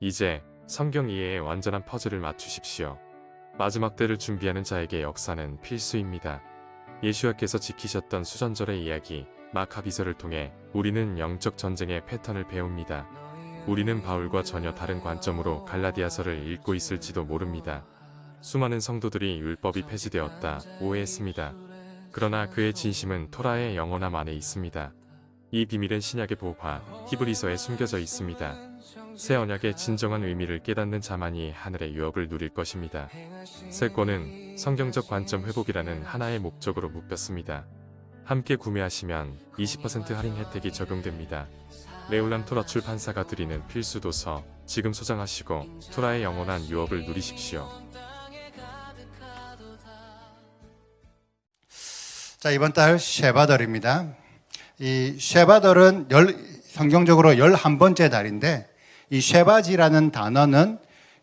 이제 성경 이해의 완전한 퍼즐을 맞추십시오. 마지막 때를 준비하는 자에게 역사는 필수입니다. 예수와께서 지키셨던 수전절의 이야기, 마카비서를 통해 우리는 영적 전쟁의 패턴을 배웁니다. 우리는 바울과 전혀 다른 관점으로 갈라디아서를 읽고 있을지도 모릅니다. 수많은 성도들이 율법이 폐지되었다 오해했습니다. 그러나 그의 진심은 토라의 영원함 안에 있습니다. 이 비밀은 신약의 보화, 히브리서에 숨겨져 있습니다. 새 언약의 진정한 의미를 깨닫는 자만이 하늘의 유업을 누릴 것입니다. 새 권은 성경적 관점 회복이라는 하나의 목적으로 묶였습니다. 함께 구매하시면 20% 할인 혜택이 적용됩니다. 레올람 토라 출판사가 드리는 필수 도서, 지금 소장하시고 토라의 영원한 유업을 누리십시오. 자, 이번 달 쉐바덜입니다. 이 쉐바덜은 성경적으로 11번째 달인데, 이 쉐바지라는 단어는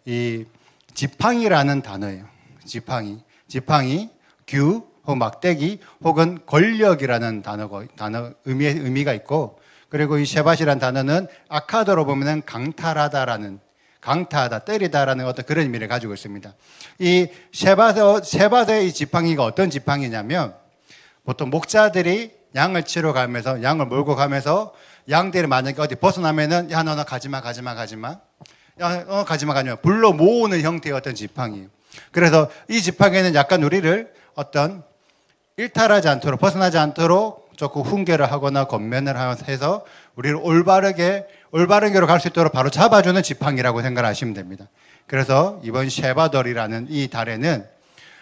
이 지팡이라는 단어예요. 지팡이, 규, 혹은 막대기, 혹은 권력이라는 의미가 있고, 그리고 이 쉐바시라는 단어는 아카드로 보면은 강타하다, 때리다라는 어떤 그런 의미를 가지고 있습니다. 이 쉐바더의 이 지팡이가 어떤 지팡이냐면, 보통 목자들이 양을 치러 가면서, 양을 몰고 가면서, 양들이 만약에 어디 벗어나면은, 야, 너 가지마. 야, 가지마. 불러 모으는 형태의 어떤 지팡이에요. 그래서 이 지팡이는 약간 우리를 어떤 일탈하지 않도록, 벗어나지 않도록 조금 훈계를 하거나 권면을 해서 우리를 올바른 길로 갈 수 있도록 바로 잡아주는 지팡이라고 생각하시면 됩니다. 그래서 이번 쉐바덜이라는 이 달에는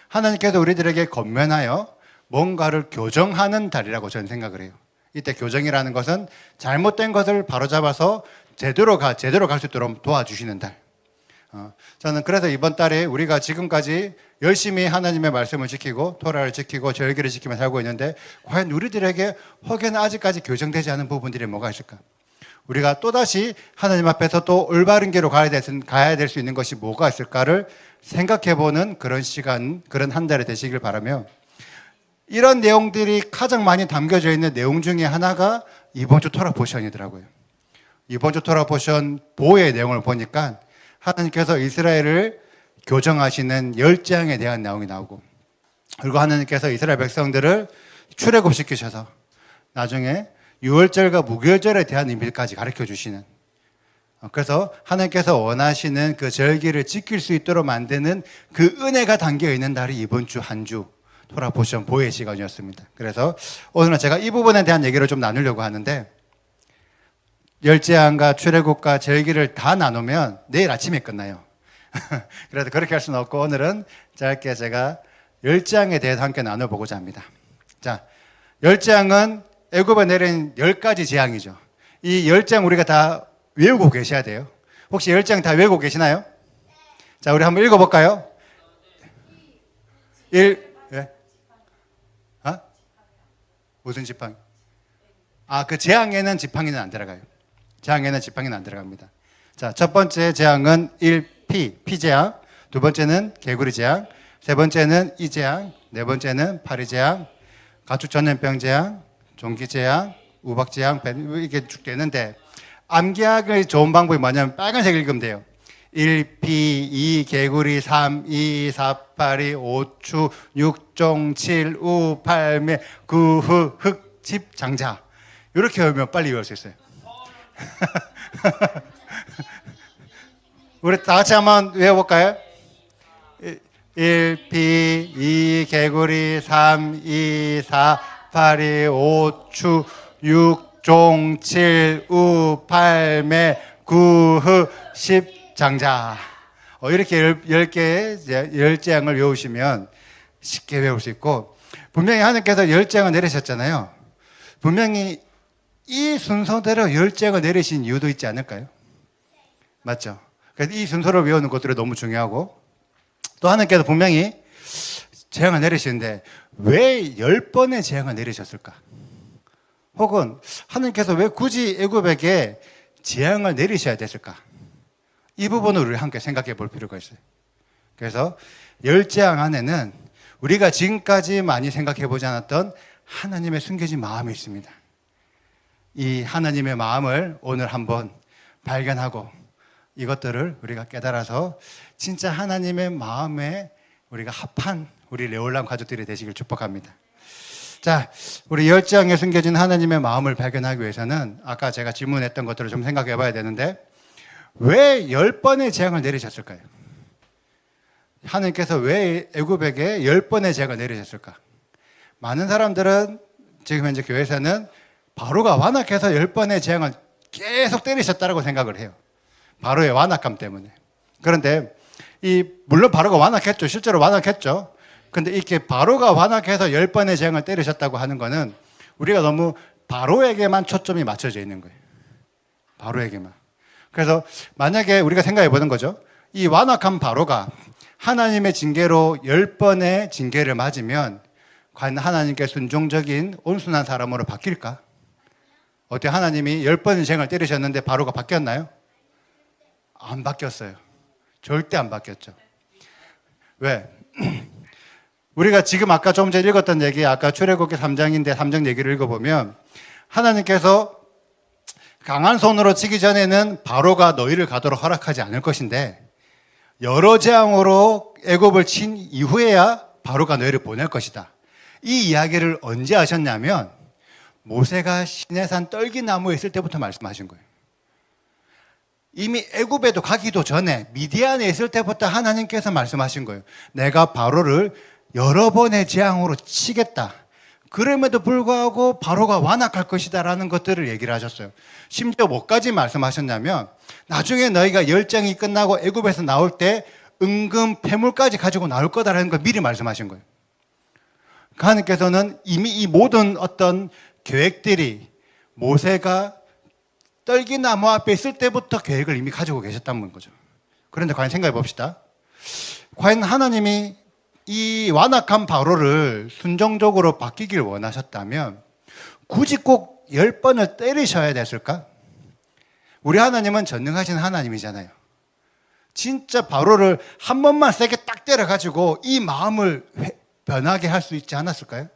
하나님께서 우리들에게 권면하여 뭔가를 교정하는 달이라고 저는 생각을 해요. 이때 교정이라는 것은 잘못된 것을 바로잡아서 제대로 갈 수 있도록 도와주시는 달. 저는 그래서 이번 달에 우리가 지금까지 열심히 하나님의 말씀을 지키고 토라를 지키고 절기를 지키며 살고 있는데, 과연 우리들에게 혹여나 아직까지 교정되지 않은 부분들이 뭐가 있을까? 우리가 또다시 하나님 앞에서 또 올바른 길로 가야 될 수 있는 것이 뭐가 있을까를 생각해보는 그런 시간, 그런 한 달이 되시길 바라며, 이런 내용들이 가장 많이 담겨져 있는 내용 중에 하나가 이번 주 토라 포션이더라고요. 이번 주 토라 포션 보의 내용을 보니까 하나님께서 이스라엘을 교정하시는 10재앙에 대한 내용이 나오고, 그리고 하나님께서 이스라엘 백성들을 출애굽시키셔서 나중에 유월절과 무교절에 대한 의미까지 가르쳐 주시는, 그래서 하나님께서 원하시는 그 절기를 지킬 수 있도록 만드는 그 은혜가 담겨 있는 달이 이번 주 한 주 토라 포션 보의 시간이었습니다. 그래서 오늘은 제가 이 부분에 대한 얘기를 좀 나누려고 하는데, 열재앙과 출애굽과 절기를 다 나누면 내일 아침에 끝나요. 그래서 그렇게 할 수는 없고, 오늘은 짧게 제가 열재앙에 대해서 함께 나눠보고자 합니다. 자, 열재앙은 애굽에 내린 10가지 재앙이죠. 이 10재앙 우리가 다 외우고 계셔야 돼요. 혹시 10재앙 다 외우고 계시나요? 자, 우리 한번 읽어볼까요? 1, 무슨 지팡이? 그 재앙에는 지팡이는 안 들어가요. 재앙에는 지팡이는 안 들어갑니다. 자, 첫 번째 재앙은 1피재앙, 두 번째는 개구리 재앙, 세 번째는 이재앙, 네 번째는 파리재앙, 가축 전염병 재앙, 종기 재앙, 우박 재앙, 이렇게 쭉 되는데, 암기하기 좋은 방법이 뭐냐면 빨간색 읽으면 돼요. 1피, 2 개구리, 3 2 4 8이 5추, 6종, 7 우, 8매, 9 흑, 10 장자. 이렇게 외우면 빨리 외울 수 있어요. 우리 다 같이 한번 외워볼까요? 1피, 2 개구리, 3 2 4 8이 5추, 6종, 7 우, 8매, 9 흑, 10 장자. 이렇게 10재앙을 외우시면 쉽게 외울 수 있고, 분명히 하나님께서 10재앙을 내리셨잖아요. 분명히 이 순서대로 10재앙을 내리신 이유도 있지 않을까요? 맞죠? 그래서 이 순서를 외우는 것들이 너무 중요하고, 또 하나님께서 분명히 재앙을 내리시는데 왜 10번의 재앙을 내리셨을까? 혹은 하나님께서 왜 굳이 애굽에게 재앙을 내리셔야 됐을까? 이 부분을 우리 함께 생각해 볼 필요가 있어요. 그래서 10재앙 안에는 우리가 지금까지 많이 생각해 보지 않았던 하나님의 숨겨진 마음이 있습니다. 이 하나님의 마음을 오늘 한번 발견하고 이것들을 우리가 깨달아서 진짜 하나님의 마음에 우리가 합한 우리 레올람 가족들이 되시길 축복합니다. 자, 우리 열장에 숨겨진 하나님의 마음을 발견하기 위해서는 아까 제가 질문했던 것들을 좀 생각해 봐야 되는데, 왜 10번의 재앙을 내리셨을까요? 하나님께서 왜 애굽에게 10번의 재앙을 내리셨을까? 많은 사람들은 지금 현재 교회에서는 바로가 완악해서 10번의 재앙을 계속 때리셨다고 생각을 해요. 바로의 완악함 때문에. 그런데 물론 바로가 완악했죠. 실제로 완악했죠. 근데 이렇게 바로가 완악해서 10번의 재앙을 때리셨다고 하는 거는 우리가 너무 바로에게만 초점이 맞춰져 있는 거예요. 바로에게만. 그래서 만약에 우리가 생각해 보는 거죠. 이 완악한 바로가 하나님의 징계로 10번의 징계를 맞으면 과연 하나님께 순종적인 온순한 사람으로 바뀔까? 어때? 하나님이 10번의 재앙을 때리셨는데 바로가 바뀌었나요? 안 바뀌었어요. 절대 안 바뀌었죠. 왜? 우리가 지금 아까 좀 전에 읽었던 얘기, 아까 출애굽기 3장인데 3장 얘기를 읽어보면 하나님께서 강한 손으로 치기 전에는 바로가 너희를 가도록 허락하지 않을 것인데 여러 재앙으로 애굽을 친 이후에야 바로가 너희를 보낼 것이다. 이 이야기를 언제 하셨냐면 모세가 시내산 떨기나무에 있을 때부터 말씀하신 거예요. 이미 애굽에도 가기도 전에 미디안에 있을 때부터 하나님께서 말씀하신 거예요. 내가 바로를 여러 번의 재앙으로 치겠다. 그럼에도 불구하고 바로가 완악할 것이다라는 것들을 얘기를 하셨어요. 심지어 뭐까지 말씀하셨냐면 나중에 너희가 열장이 끝나고 애굽에서 나올 때 은금 패물까지 가지고 나올 거다라는 걸 미리 말씀하신 거예요. 하나님께서는 이미 이 모든 어떤 계획들이 모세가 떨기나무 앞에 있을 때부터 계획을 이미 가지고 계셨다는 거죠. 그런데 과연 생각해 봅시다. 과연 하나님이 이 완악한 바로를 순종적으로 바뀌길 원하셨다면 굳이 꼭 10번을 때리셔야 됐을까? 우리 하나님은 전능하신 하나님이잖아요. 진짜 바로를 한 번만 세게 딱 때려가지고 이 마음을 변하게 할 수 있지 않았을까요?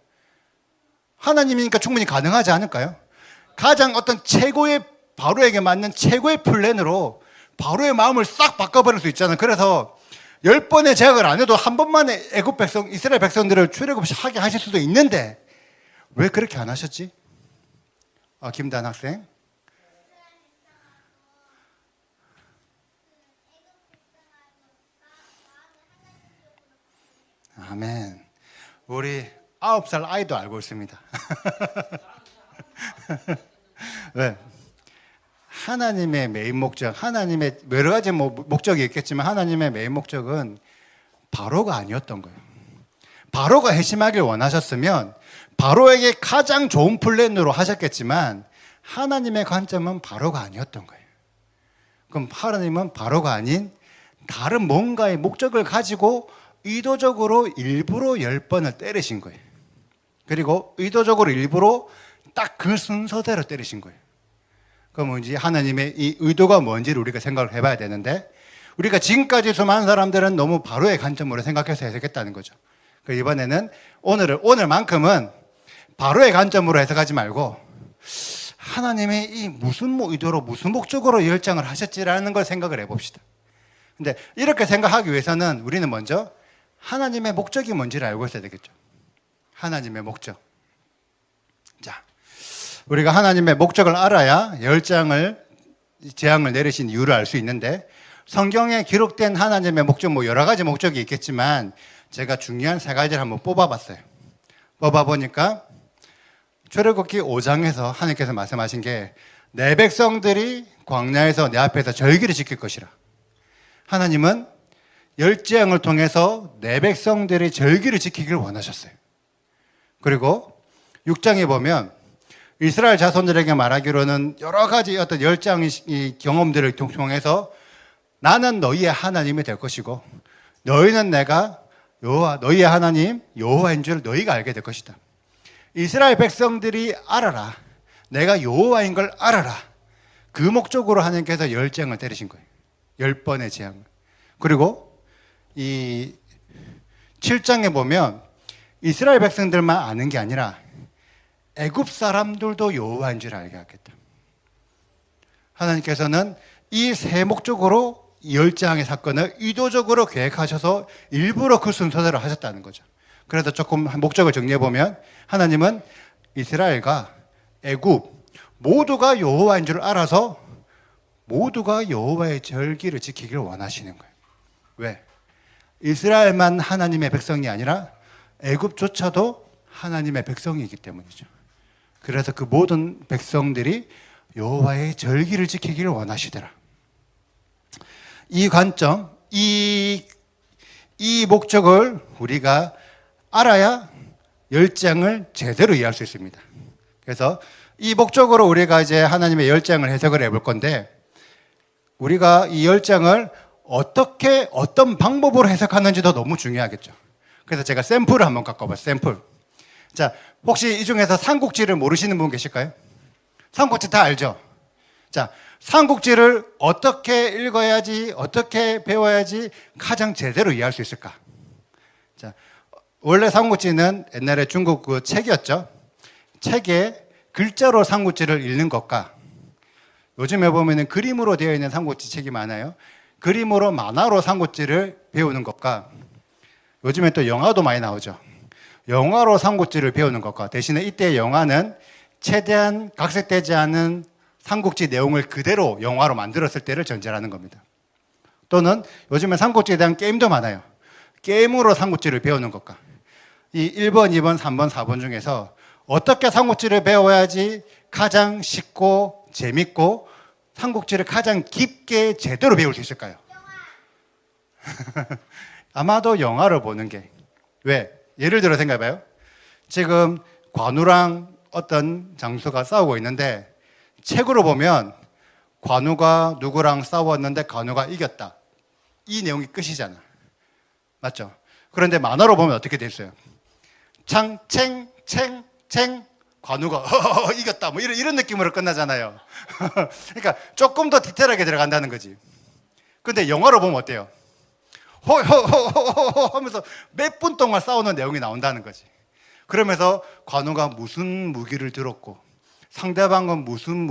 하나님이니까 충분히 가능하지 않을까요? 가장 어떤 최고의 바로에게 맞는 최고의 플랜으로 바로의 마음을 싹 바꿔버릴 수 있잖아요. 그래서 10번의 제약을 안 해도 한 번만에 애굽 백성, 이스라엘 백성들을 출애굽하게 하실 수도 있는데 왜 그렇게 안 하셨지? 김단 학생. 아멘. 우리 9살 아이도 알고 있습니다. 왜? 하나님의 메인 목적, 하나님의 여러 가지 목적이 있겠지만 하나님의 메인 목적은 바로가 아니었던 거예요. 바로가 회심하길 원하셨으면 바로에게 가장 좋은 플랜으로 하셨겠지만 하나님의 관점은 바로가 아니었던 거예요. 그럼 하나님은 바로가 아닌 다른 뭔가의 목적을 가지고 의도적으로 일부러 10번을 때리신 거예요. 그리고 의도적으로 일부러 딱 그 순서대로 때리신 거예요. 그럼 이제 하나님의 이 의도가 뭔지를 우리가 생각을 해봐야 되는데 우리가 지금까지 수많은 사람들은 너무 바로의 관점으로 생각해서 해석했다는 거죠. 이번에는 오늘만큼은 바로의 관점으로 해석하지 말고 하나님이 이 무슨 의도로 무슨 목적으로 열장을 하셨지라는 걸 생각을 해봅시다. 근데 이렇게 생각하기 위해서는 우리는 먼저 하나님의 목적이 뭔지를 알고 있어야 되겠죠. 하나님의 목적. 자, 우리가 하나님의 목적을 알아야 재앙을 내리신 이유를 알 수 있는데 성경에 기록된 하나님의 목적 여러 가지 목적이 있겠지만 제가 중요한 3가지를 한번 뽑아봤어요. 뽑아보니까 출애굽기 5장에서 하나님께서 말씀하신 게 내 백성들이 광야에서 내 앞에서 절기를 지킬 것이라. 하나님은 열재앙을 통해서 내 백성들이 절기를 지키기를 원하셨어요. 그리고 6장에 보면 이스라엘 자손들에게 말하기로는 여러 가지 어떤 열장의 경험들을 통해서 나는 너희의 하나님이 될 것이고 너희는 내가 너희의 하나님 여호와인 줄 너희가 알게 될 것이다. 이스라엘 백성들이 알아라. 내가 여호와인 걸 알아라. 그 목적으로 하나님께서 열재앙을 때리신 거예요. 10번의 재앙을. 그리고 이 7장에 보면 이스라엘 백성들만 아는 게 아니라 애굽 사람들도 여호와인 줄 알게 하겠다. 하나님께서는 이 세 목적으로 이 10장의 사건을 의도적으로 계획하셔서 일부러 그 순서대로 하셨다는 거죠. 그래서 조금 목적을 정리해 보면 하나님은 이스라엘과 애굽 모두가 여호와인 줄 알아서 모두가 여호와의 절기를 지키기를 원하시는 거예요. 왜? 이스라엘만 하나님의 백성이 아니라 애굽조차도 하나님의 백성이기 때문이죠. 그래서 그 모든 백성들이 여호와의 절기를 지키기를 원하시더라. 이 관점, 이 목적을 우리가 알아야 10장을 제대로 이해할 수 있습니다. 그래서 이 목적으로 우리가 이제 하나님의 10장을 해석을 해볼 건데, 우리가 이 10장을 어떻게, 어떤 방법으로 해석하는지도 너무 중요하겠죠. 그래서 제가 샘플을 한번 갖고 와봤어요. 샘플. 자, 혹시 이 중에서 삼국지를 모르시는 분 계실까요? 삼국지 다 알죠? 자, 삼국지를 어떻게 읽어야지, 어떻게 배워야지 가장 제대로 이해할 수 있을까? 자, 원래 삼국지는 옛날에 중국 그 책이었죠. 책에 글자로 삼국지를 읽는 것과 요즘에 보면은 그림으로 되어 있는 삼국지 책이 많아요. 그림으로 만화로 삼국지를 배우는 것과 요즘에 또 영화도 많이 나오죠. 영화로 삼국지를 배우는 것과 대신에 이때 영화는 최대한 각색되지 않은 삼국지 내용을 그대로 영화로 만들었을 때를 전제하는 겁니다. 또는 요즘에 삼국지에 대한 게임도 많아요. 게임으로 삼국지를 배우는 것과 이 1번, 2번, 3번, 4번 중에서 어떻게 삼국지를 배워야지 가장 쉽고 재밌고 삼국지를 가장 깊게 제대로 배울 수 있을까요? 아마도 영화를 보는 게. 왜? 예를 들어 생각해봐요. 지금 관우랑 어떤 장수가 싸우고 있는데 책으로 보면 관우가 누구랑 싸웠는데 관우가 이겼다. 이 내용이 끝이잖아. 맞죠? 그런데 만화로 보면 어떻게 돼 있어요? 챙 관우가 이겼다. 뭐 이런 느낌으로 끝나잖아요. 그러니까 조금 더 디테일하게 들어간다는 거지. 근데 영화로 보면 어때요? 호호호호호 하면서 몇 분 동안 싸우는 내용이 나온다는 거지. 그러면서 관우가 무슨 무기를 들었고 상대방은 무슨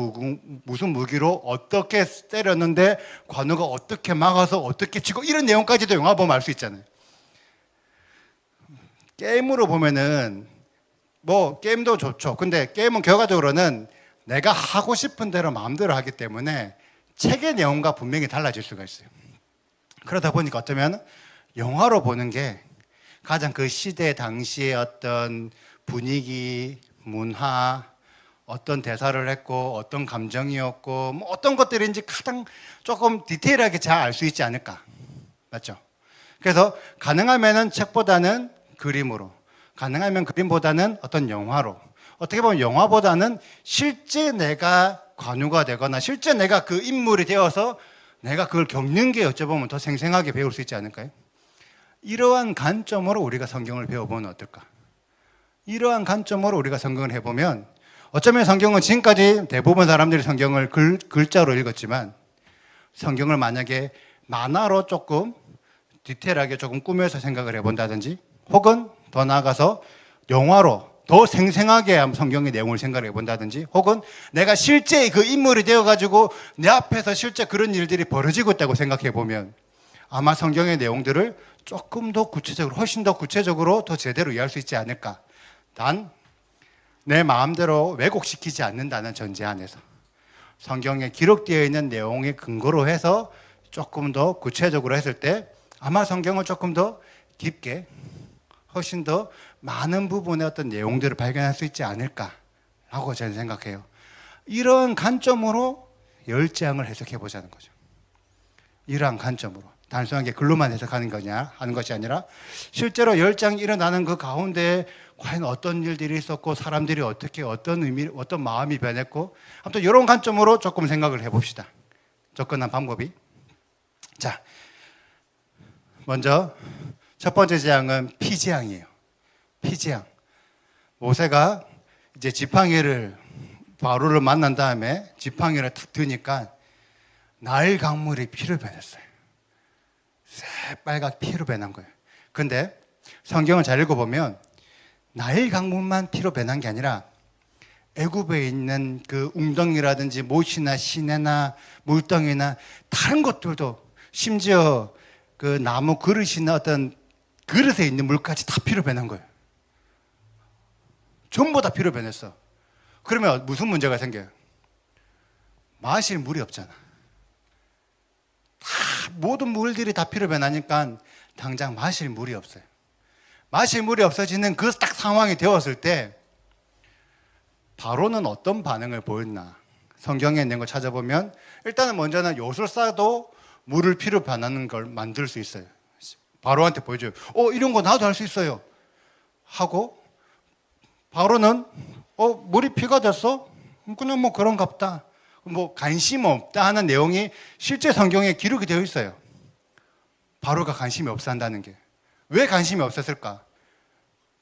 무기로 어떻게 때렸는데 관우가 어떻게 막아서 어떻게 치고 이런 내용까지도 영화 보면 알 수 있잖아요. 게임으로 보면은 뭐 게임도 좋죠. 근데 게임은 결과적으로는 내가 하고 싶은 대로 마음대로 하기 때문에 책의 내용과 분명히 달라질 수가 있어요. 그러다 보니까 어쩌면 영화로 보는 게 가장 그 시대 당시의 어떤 분위기, 문화, 어떤 대사를 했고 어떤 감정이었고 뭐 어떤 것들인지 가장 조금 디테일하게 잘 알 수 있지 않을까. 맞죠? 그래서 가능하면은 책보다는 그림으로, 가능하면 그림보다는 어떤 영화로, 어떻게 보면 영화보다는 실제 내가 관우가 되거나 실제 내가 그 인물이 되어서 내가 그걸 겪는 게 어쩌면 더 생생하게 배울 수 있지 않을까요? 이러한 관점으로 우리가 성경을 배워보면 어떨까? 이러한 관점으로 우리가 성경을 해보면 어쩌면 성경은 지금까지 대부분 사람들이 성경을 글자로 읽었지만 성경을 만약에 만화로 조금 디테일하게 조금 꾸며서 생각을 해본다든지 혹은 더 나아가서 영화로 더 생생하게 성경의 내용을 생각해 본다든지 혹은 내가 실제 그 인물이 되어가지고 내 앞에서 실제 그런 일들이 벌어지고 있다고 생각해 보면 아마 성경의 내용들을 조금 더 구체적으로 훨씬 더 구체적으로 더 제대로 이해할 수 있지 않을까. 단 내 마음대로 왜곡시키지 않는다는 전제 안에서 성경에 기록되어 있는 내용의 근거로 해서 조금 더 구체적으로 했을 때 아마 성경을 조금 더 깊게 훨씬 더 많은 부분의 어떤 내용들을 발견할 수 있지 않을까라고 저는 생각해요. 이런 관점으로 10장을 해석해 보자는 거죠. 이러한 관점으로. 단순하게 글로만 해석하는 거냐 하는 것이 아니라 실제로 10장이 일어나는 그 가운데 과연 어떤 일들이 있었고 사람들이 어떻게 어떤 의미, 어떤 마음이 변했고 아무튼 이런 관점으로 조금 생각을 해봅시다. 접근한 방법이. 자, 먼저 첫 번째 재앙은 피재앙이에요. 피재앙. 모세가 이제 지팡이를 바로를 만난 다음에 지팡이를 탁 드니까 나일 강물이 피로 변했어요. 새빨갛게 피로 변한 거예요. 근데 성경을 잘 읽어보면 나일 강물만 피로 변한 게 아니라 애굽에 있는 그 웅덩이라든지 못이나 시내나 물덩이나 다른 것들도 심지어 그 나무 그릇이나 어떤 그릇에 있는 물까지 다 피로 변한 거예요. 전부 다 피로 변했어. 그러면 무슨 문제가 생겨요? 마실 물이 없잖아. 다 모든 물들이 다 피로 변하니까 당장 마실 물이 없어요. 마실 물이 없어지는 그 딱 상황이 되었을 때 바로는 어떤 반응을 보였나? 성경에 있는 걸 찾아보면 일단은 먼저는 요술사도 물을 피로 변하는 걸 만들 수 있어요. 바로한테 보여줘요. 이런 거 나도 할 수 있어요. 하고 바로는 물이 피가 됐어? 그냥 뭐 그런갑다. 뭐 관심 없다 하는 내용이 실제 성경에 기록이 되어 있어요. 바로가 관심이 없어 한다는 게. 왜 관심이 없었을까?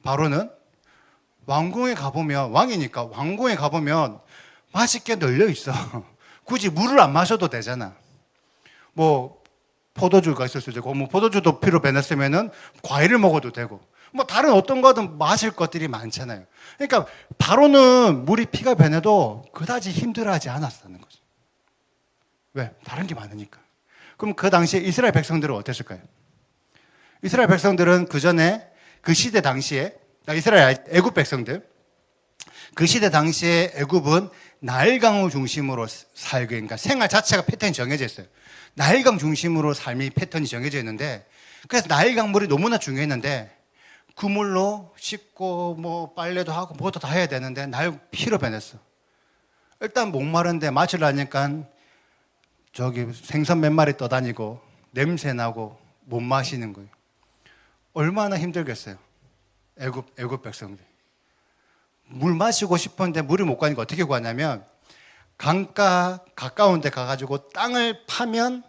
바로는 왕궁에 가보면, 왕이니까 왕궁에 가보면 맛있게 널려 있어. 굳이 물을 안 마셔도 되잖아. 뭐 포도주가 있을 수도 있고, 뭐 포도주도 피로 변했으면은 과일을 먹어도 되고, 뭐 다른 어떤 거든 마실 것들이 많잖아요. 그러니까 바로는 물이 피가 변해도 그다지 힘들어하지 않았다는 거죠. 왜? 다른 게 많으니까. 그럼 그 당시에 이스라엘 백성들은 어땠을까요? 이스라엘 백성들은 그 전에 그 시대 당시에 이스라엘 애굽 백성들 그 시대 당시에 애굽은 나일강을 중심으로 살고, 그러니까 생활 자체가 패턴이 정해져 있어요. 나일강 중심으로 삶이 패턴이 정해져 있는데, 그래서 나일강 물이 너무나 중요했는데 그 물로 씻고 뭐 빨래도 하고 뭐도 다 해야 되는데 나일 피로 변했어. 일단 목마른데 마시려니까 저기 생선 몇 마리 떠다니고 냄새 나고 못 마시는 거예요. 얼마나 힘들겠어요. 애굽 백성들. 물 마시고 싶은데 물을 못 가니까 어떻게 구하냐면 강가 가까운 데 가가지고 땅을 파면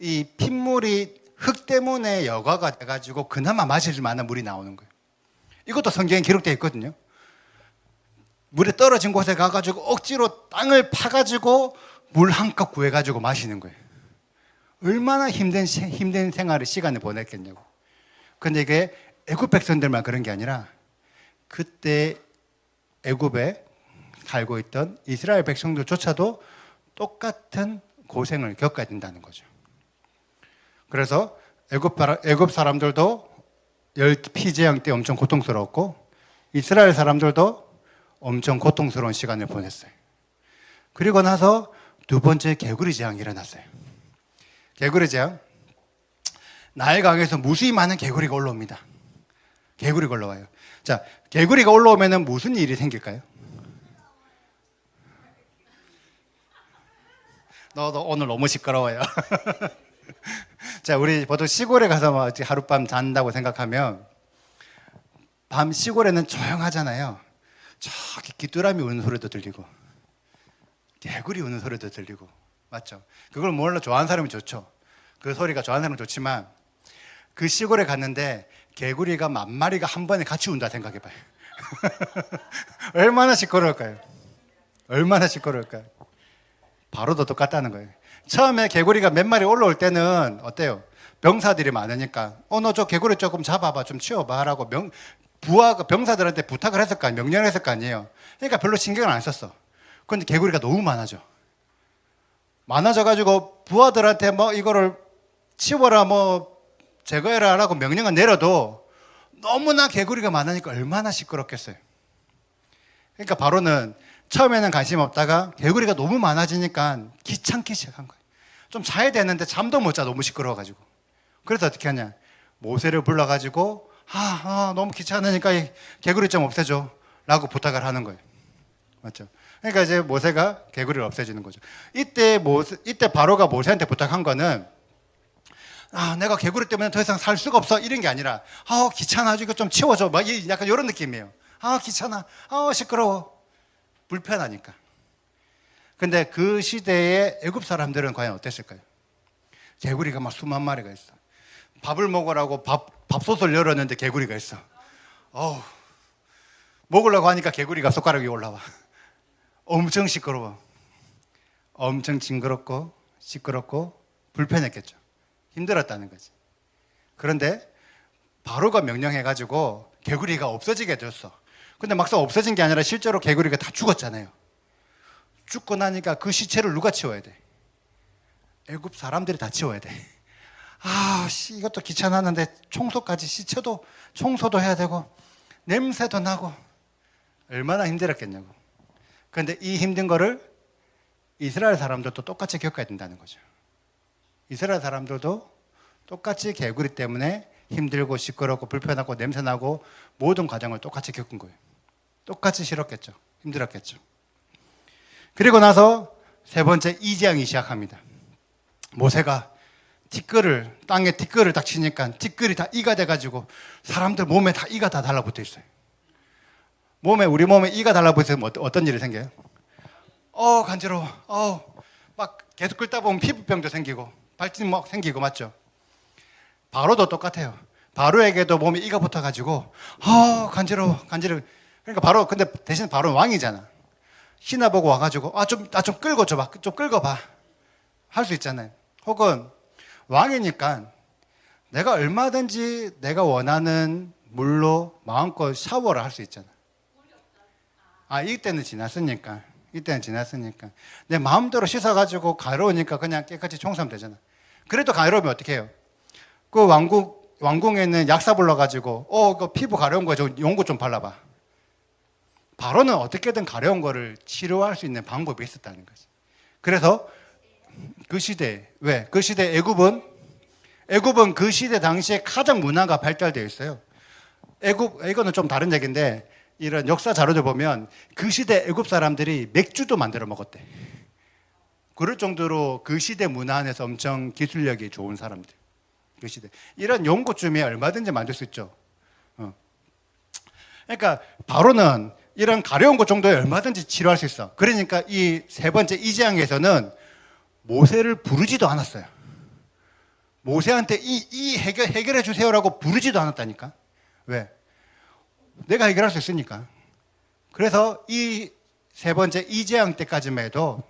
이 핏물이 흙 때문에 여과가 돼가지고 그나마 마실 만한 물이 나오는 거예요. 이것도 성경에 기록되어 있거든요. 물에 떨어진 곳에 가가지고 억지로 땅을 파가지고 물 한 컵 구해가지고 마시는 거예요. 얼마나 힘든 생활을 시간을 보냈겠냐고. 근데 이게 애굽 백성들만 그런 게 아니라 그때 애굽에 살고 있던 이스라엘 백성들조차도 똑같은 고생을 겪어야 된다는 거죠. 그래서 애굽 사람들도 피제왕 때 엄청 고통스러웠고 이스라엘 사람들도 엄청 고통스러운 시간을 보냈어요. 그리고 나서 두 번째 개구리 재앙이 일어났어요. 개구리 재앙. 나일강에서 무수히 많은 개구리가 올라옵니다. 개구리가 올라와요. 자, 개구리가 올라오면 무슨 일이 생길까요? 너도 오늘 너무 시끄러워요. 자, 우리 보통 시골에 가서 하룻밤 잔다고 생각하면 밤 시골에는 조용하잖아요. 저기 귀뚜라미 우는 소리도 들리고 개구리 우는 소리도 들리고, 맞죠? 그걸 몰라 좋아하는 사람이 좋죠. 그 소리가 좋아하는 사람은 좋지만 그 시골에 갔는데 개구리가 만 마리가 한 번에 같이 운다 생각해봐요. 얼마나 시끄러울까요? 얼마나 시끄러울까요? 바로도 똑같다는 거예요. 처음에 개구리가 몇 마리 올라올 때는 어때요? 병사들이 많으니까 너 저 개구리 조금 잡아봐, 좀 치워봐 라고 부하가 병사들한테 부탁을 했을 거 아니에요. 명령을 했을 거 아니에요. 그러니까 별로 신경을 안 썼어. 그런데 개구리가 너무 많아져가지고 부하들한테 뭐 이거를 치워라 뭐 제거해라 라고 명령을 내려도 너무나 개구리가 많으니까 얼마나 시끄럽겠어요. 그러니까 바로는 처음에는 관심 없다가 개구리가 너무 많아지니까 귀찮기 시작한 거예요. 좀 자야 되는데 잠도 못 자, 너무 시끄러워가지고. 그래서 어떻게 하냐, 모세를 불러가지고 너무 귀찮으니까 이 개구리 좀 없애줘 라고 부탁을 하는 거예요. 맞죠? 그러니까 이제 모세가 개구리를 없애주는 거죠. 이때 바로가 모세한테 부탁한 거는 내가 개구리 때문에 더 이상 살 수가 없어 이런 게 아니라 귀찮아, 이거 좀 치워줘 막 약간 이런 느낌이에요. 귀찮아, 시끄러워, 불편하니까. 근데 그 시대의 애굽 사람들은 과연 어땠을까요? 개구리가 막 수만 마리가 있어. 밥을 먹으라고 밥솥을 열었는데 개구리가 있어. 먹으려고 하니까 개구리가 숟가락이 올라와. 엄청 시끄러워. 엄청 징그럽고 시끄럽고 불편했겠죠. 힘들었다는 거지. 그런데 바로가 명령해가지고 개구리가 없어지게 됐어. 근데 막상 없어진 게 아니라 실제로 개구리가 다 죽었잖아요. 죽고 나니까 그 시체를 누가 치워야 돼? 애굽 사람들이 다 치워야 돼. 이것도 귀찮았는데 청소까지, 시체도 청소도 해야 되고 냄새도 나고 얼마나 힘들었겠냐고. 그런데 이 힘든 거를 이스라엘 사람들도 똑같이 겪어야 된다는 거죠. 이스라엘 사람들도 똑같이 개구리 때문에 힘들고 시끄럽고 불편하고 냄새나고 모든 과정을 똑같이 겪은 거예요. 똑같이 싫었겠죠. 힘들었겠죠. 그리고 나서 세 번째 이재앙이 시작합니다. 모세가 땅에 티끌을 딱 치니까 티끌이 다 이가 돼가지고 사람들 몸에 다 이가 다 달라붙어 있어요. 우리 몸에 이가 달라붙으면 어떤 일이 생겨요? 간지러워. 막 계속 끓다 보면 피부병도 생기고 발진 막 생기고, 맞죠? 바로도 똑같아요. 바로에게도 몸에 이가 붙어가지고 간지러워. 그러니까 바로, 근데 대신 바로는 왕이잖아. 신하 보고 와가지고 나 좀 끌고 줘봐, 좀 끌고 봐, 할 수 있잖아요. 혹은 왕이니까 내가 얼마든지 내가 원하는 물로 마음껏 샤워를 할 수 있잖아. 이때는 지났으니까 내 마음대로 씻어가지고 가려우니까 그냥 깨끗이 청소하면 되잖아. 그래도 가려우면 어떻게 해요? 그 왕궁에는 약사 불러가지고 그 피부 가려운 거 저 용구 좀 발라봐. 바로는 어떻게든 가려운 거를 치료할 수 있는 방법이 있었다는 거지. 그래서 그 시대, 그 시대 애굽은 그 시대 당시에 가장 문화가 발달되어 있어요. 이거는 좀 다른 얘기인데, 이런 역사 자료를 보면 그 시대 애굽 사람들이 맥주도 만들어 먹었대. 그럴 정도로 그 시대 문화 안에서 엄청 기술력이 좋은 사람들. 그 시대. 이런 연고쯤에 얼마든지 만들 수 있죠. 그러니까 바로는 이런 가려운 것 정도에 얼마든지 치료할 수 있어. 그러니까 이 세 번째 이재앙에서는 모세를 부르지도 않았어요. 모세한테 해결해 주세요라고 부르지도 않았다니까. 왜? 내가 해결할 수 있으니까. 그래서 이 세 번째 이재앙 때까지만 해도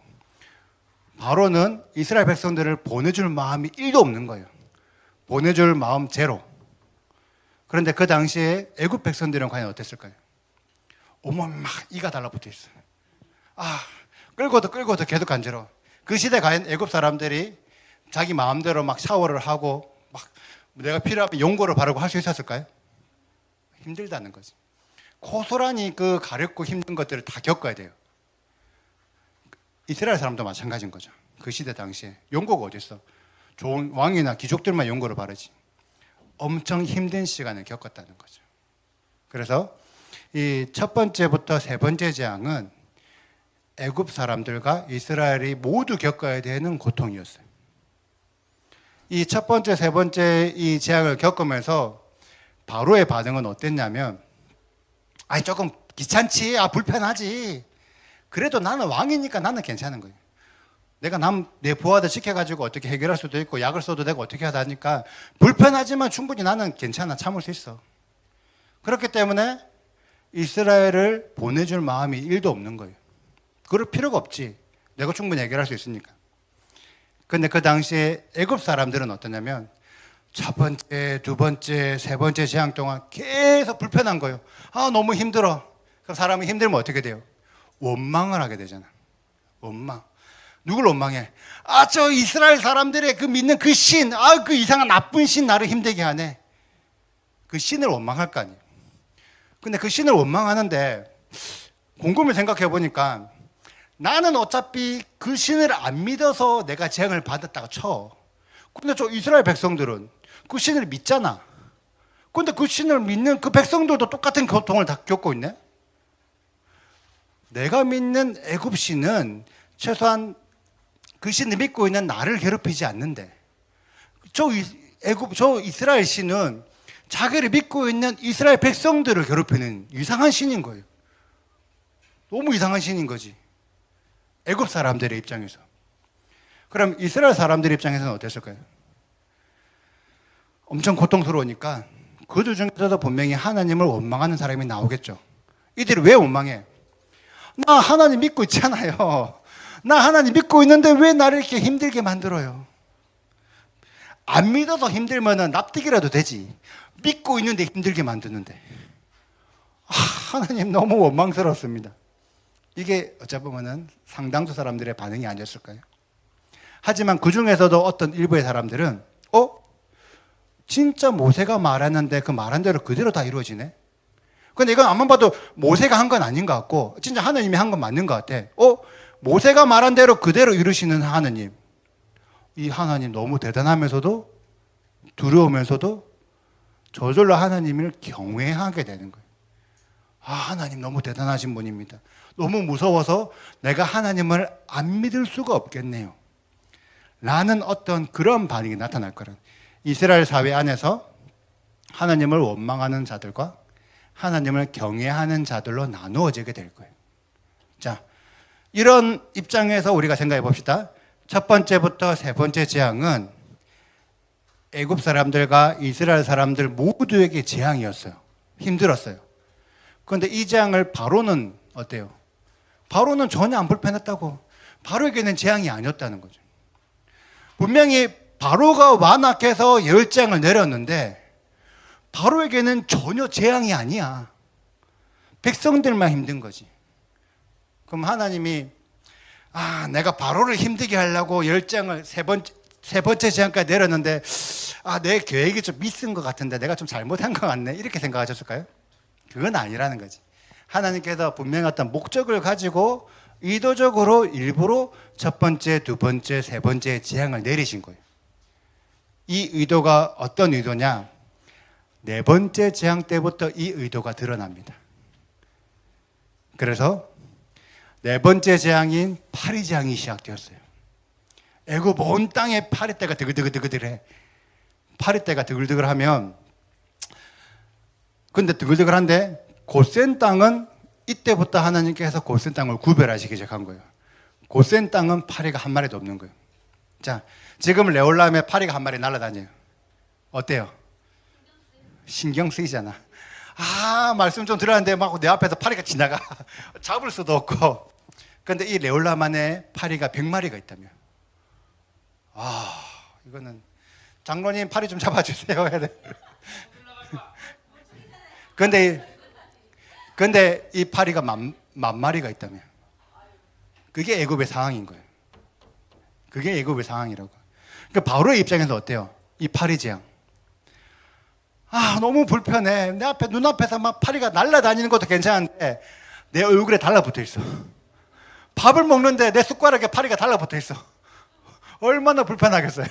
바로는 이스라엘 백성들을 보내줄 마음이 1도 없는 거예요. 보내줄 마음 제로. 그런데 그 당시에 애굽 백성들은 과연 어땠을까요? 온몸 막 이가 달라붙어 있어요. 끌고도 계속 간지러워. 그 시대 과연 애굽 사람들이 자기 마음대로 막 샤워를 하고 막 내가 필요하면 용고를 바르고 할 수 있었을까요? 힘들다는 거지. 고스란히 그 가렵고 힘든 것들을 다 겪어야 돼요. 이스라엘 사람도 마찬가지인 거죠. 그 시대 당시에 용고가 어디 있어? 좋은 왕이나 귀족들만 용고를 바르지. 엄청 힘든 시간을 겪었다는 거죠. 그래서 이 첫 번째부터 세 번째 재앙은 애굽 사람들과 이스라엘이 모두 겪어야 되는 고통이었어요. 이 첫 번째, 세 번째 이 재앙을 겪으면서 바로의 반응은 어땠냐면, 조금 귀찮지, 불편하지. 그래도 나는 왕이니까 나는 괜찮은 거예요. 내가 내 부하들 시켜가지고 어떻게 해결할 수도 있고 약을 써도 되고 어떻게 하다니까 불편하지만 충분히 나는 괜찮아, 참을 수 있어. 그렇기 때문에 이스라엘을 보내줄 마음이 1도 없는 거예요. 그럴 필요가 없지. 내가 충분히 해결할 수 있으니까. 근데 그 당시에 애굽 사람들은 어떠냐면 첫 번째, 두 번째, 세 번째 재앙 동안 계속 불편한 거예요. 너무 힘들어. 그럼 사람이 힘들면 어떻게 돼요? 원망을 하게 되잖아. 원망. 누굴 원망해? 저 이스라엘 사람들의 그 믿는 그 신, 그 이상한 나쁜 신 나를 힘들게 하네. 그 신을 원망할 거 아니에요. 근데 그 신을 원망하는데 곰곰이 생각해 보니까 나는 어차피 그 신을 안 믿어서 내가 재앙을 받았다고 쳐. 근데 저 이스라엘 백성들은 그 신을 믿잖아. 근데 그 신을 믿는 그 백성들도 똑같은 고통을 다 겪고 있네. 내가 믿는 애굽 신은 최소한 그 신을 믿고 있는 나를 괴롭히지 않는데 저 이스라엘 신은 자기를 믿고 있는 이스라엘 백성들을 괴롭히는 이상한 신인 거예요. 너무 이상한 신인 거지. 애굽 사람들의 입장에서. 그럼 이스라엘 사람들의 입장에서는 어땠을까요? 엄청 고통스러우니까 그들 중에서도 분명히 하나님을 원망하는 사람이 나오겠죠. 이들이 왜 원망해? 나 하나님 믿고 있잖아요. 나 하나님 믿고 있는데 왜 나를 이렇게 힘들게 만들어요? 안 믿어서 힘들면 납득이라도 되지. 믿고 있는데 힘들게 만드는데. 하나님 너무 원망스럽습니다. 이게 어찌 보면은 상당수 사람들의 반응이 아니었을까요? 하지만 그 중에서도 어떤 일부의 사람들은 진짜 모세가 말했는데 그 말한 대로 그대로 다 이루어지네. 근데 이건 아무리 봐도 모세가 한 건 아닌 것 같고 진짜 하나님이 한 건 맞는 것 같아. 모세가 말한 대로 그대로 이루시는 하나님. 이 하나님 너무 대단하면서도 두려우면서도 저절로 하나님을 경외하게 되는 거예요. 하나님 너무 대단하신 분입니다. 너무 무서워서 내가 하나님을 안 믿을 수가 없겠네요. 라는 어떤 그런 반응이 나타날 거란. 이스라엘 사회 안에서 하나님을 원망하는 자들과 하나님을 경외하는 자들로 나누어지게 될 거예요. 자, 이런 입장에서 우리가 생각해 봅시다. 첫 번째부터 세 번째 재앙은 애굽 사람들과 이스라엘 사람들 모두에게 재앙이었어요. 힘들었어요. 그런데 이 재앙을 바로는 어때요? 바로는 전혀 안 불편했다고. 바로에게는 재앙이 아니었다는 거죠. 분명히 바로가 완악해서 열재앙을 내렸는데 바로에게는 전혀 재앙이 아니야. 백성들만 힘든 거지. 그럼 하나님이 내가 바로를 힘들게 하려고 열재앙을 세 번째 재앙까지 내렸는데 내 계획이 좀 미스인 것 같은데 내가 좀 잘못한 것 같네. 이렇게 생각하셨을까요? 그건 아니라는 거지. 하나님께서 분명히 어떤 목적을 가지고 의도적으로 일부러 첫 번째, 두 번째, 세 번째 재앙을 내리신 거예요. 이 의도가 어떤 의도냐? 네 번째 재앙 때부터 이 의도가 드러납니다. 그래서 네 번째 재앙인 파리 재앙이 시작되었어요. 애굽 온 땅에 파리떼가 드글드글드글해. 파리떼가 드글드글하면 근데 드글드글한데 고센 땅은 이때부터 하나님께서 고센 땅을 구별하시기 시작한 거예요. 고센 땅은 파리가 한 마리도 없는 거예요. 자, 지금 레올람에 파리가 한 마리 날아다녀요. 어때요? 신경 쓰이잖아. 말씀 좀 들었는데 막 내 앞에서 파리가 지나가. 잡을 수도 없고. 그런데 이 레올람 안에 파리가 100마리가 있다며. 이거는 장로님 파리 좀 잡아주세요. 근데 이 파리가 만 마리가 있다며. 그게 애굽의 상황인 거예요. 그게 애굽의 상황이라고. 그러니까 바로의 입장에서 어때요? 이 파리 재앙. 너무 불편해. 내 앞에 눈앞에서 막 파리가 날아다니는 것도 괜찮은데 내 얼굴에 달라붙어 있어. 밥을 먹는데 내 숟가락에 파리가 달라붙어 있어. 얼마나 불편하겠어요.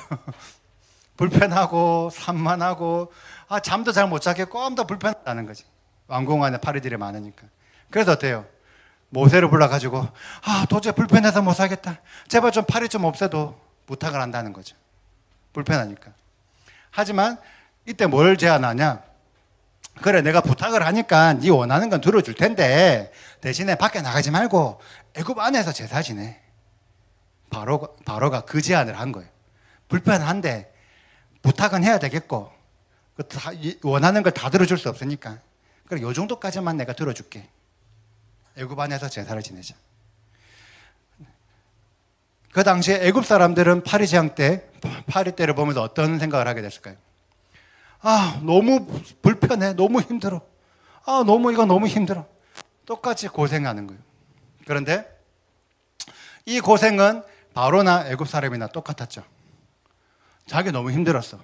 불편하고 산만하고 잠도 잘 못 자겠고 엄청 불편하다는 거지. 왕궁 안에 파리들이 많으니까. 그래서 어때요? 모세를 불러가지고 도저히 불편해서 못 살겠다. 제발 좀 파리 좀 없애도 부탁을 한다는 거죠. 불편하니까. 하지만 이때 뭘 제안하냐? 그래, 내가 부탁을 하니까 네 원하는 건 들어줄 텐데 대신에 밖에 나가지 말고 애굽 안에서 제사 지내. 바로가 그 제안을 한 거예요. 불편한데 부탁은 해야 되겠고 원하는 걸 다 들어줄 수 없으니까 그래, 요 정도까지만 내가 들어줄게. 애굽 안에서 제사를 지내자. 그 당시에 애굽 사람들은 파리 재앙 때 파리 때를 보면서 어떤 생각을 하게 됐을까요? 너무 불편해. 너무 힘들어. 이거 너무 힘들어. 똑같이 고생하는 거예요. 그런데 이 고생은 바로나 애굽 사람이나 똑같았죠. 자기 너무 힘들었어.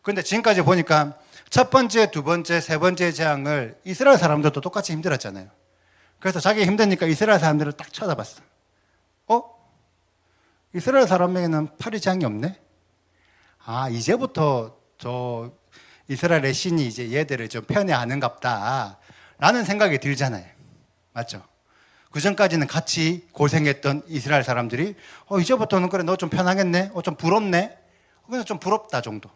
그런데 지금까지 보니까 첫 번째, 두 번째, 세 번째 재앙을 이스라엘 사람들도 똑같이 힘들었잖아요. 그래서 자기 힘드니까 이스라엘 사람들을 딱 쳐다봤어. 이스라엘 사람에게는 파리 재앙이 없네? 이제부터 저 이스라엘의 신이 이제 얘들을 좀 편애하는갑다 라는 생각이 들잖아요. 맞죠? 그 전까지는 같이 고생했던 이스라엘 사람들이 이제부터는 그래, 너 좀 편하겠네? 좀 부럽네? 그냥 좀 부럽다 정도.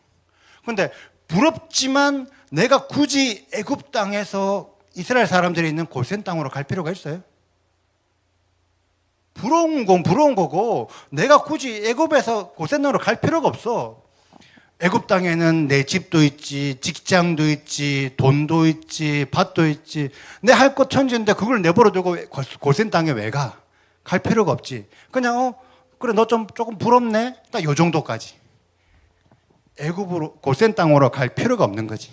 근데 부럽지만 내가 굳이 애굽 땅에서 이스라엘 사람들이 있는 고센 땅으로 갈 필요가 있어요? 부러운 건 부러운 거고 내가 굳이 애굽에서 고센 땅으로 갈 필요가 없어. 애굽 땅에는 내 집도 있지, 직장도 있지, 돈도 있지, 밭도 있지. 내 할 것 천지인데 그걸 내버려 두고 고센 땅에 왜 가? 갈 필요가 없지. 그냥 그래, 너 좀 조금 부럽네? 딱 요 정도까지. 애굽으로 고센 땅으로 갈 필요가 없는 거지.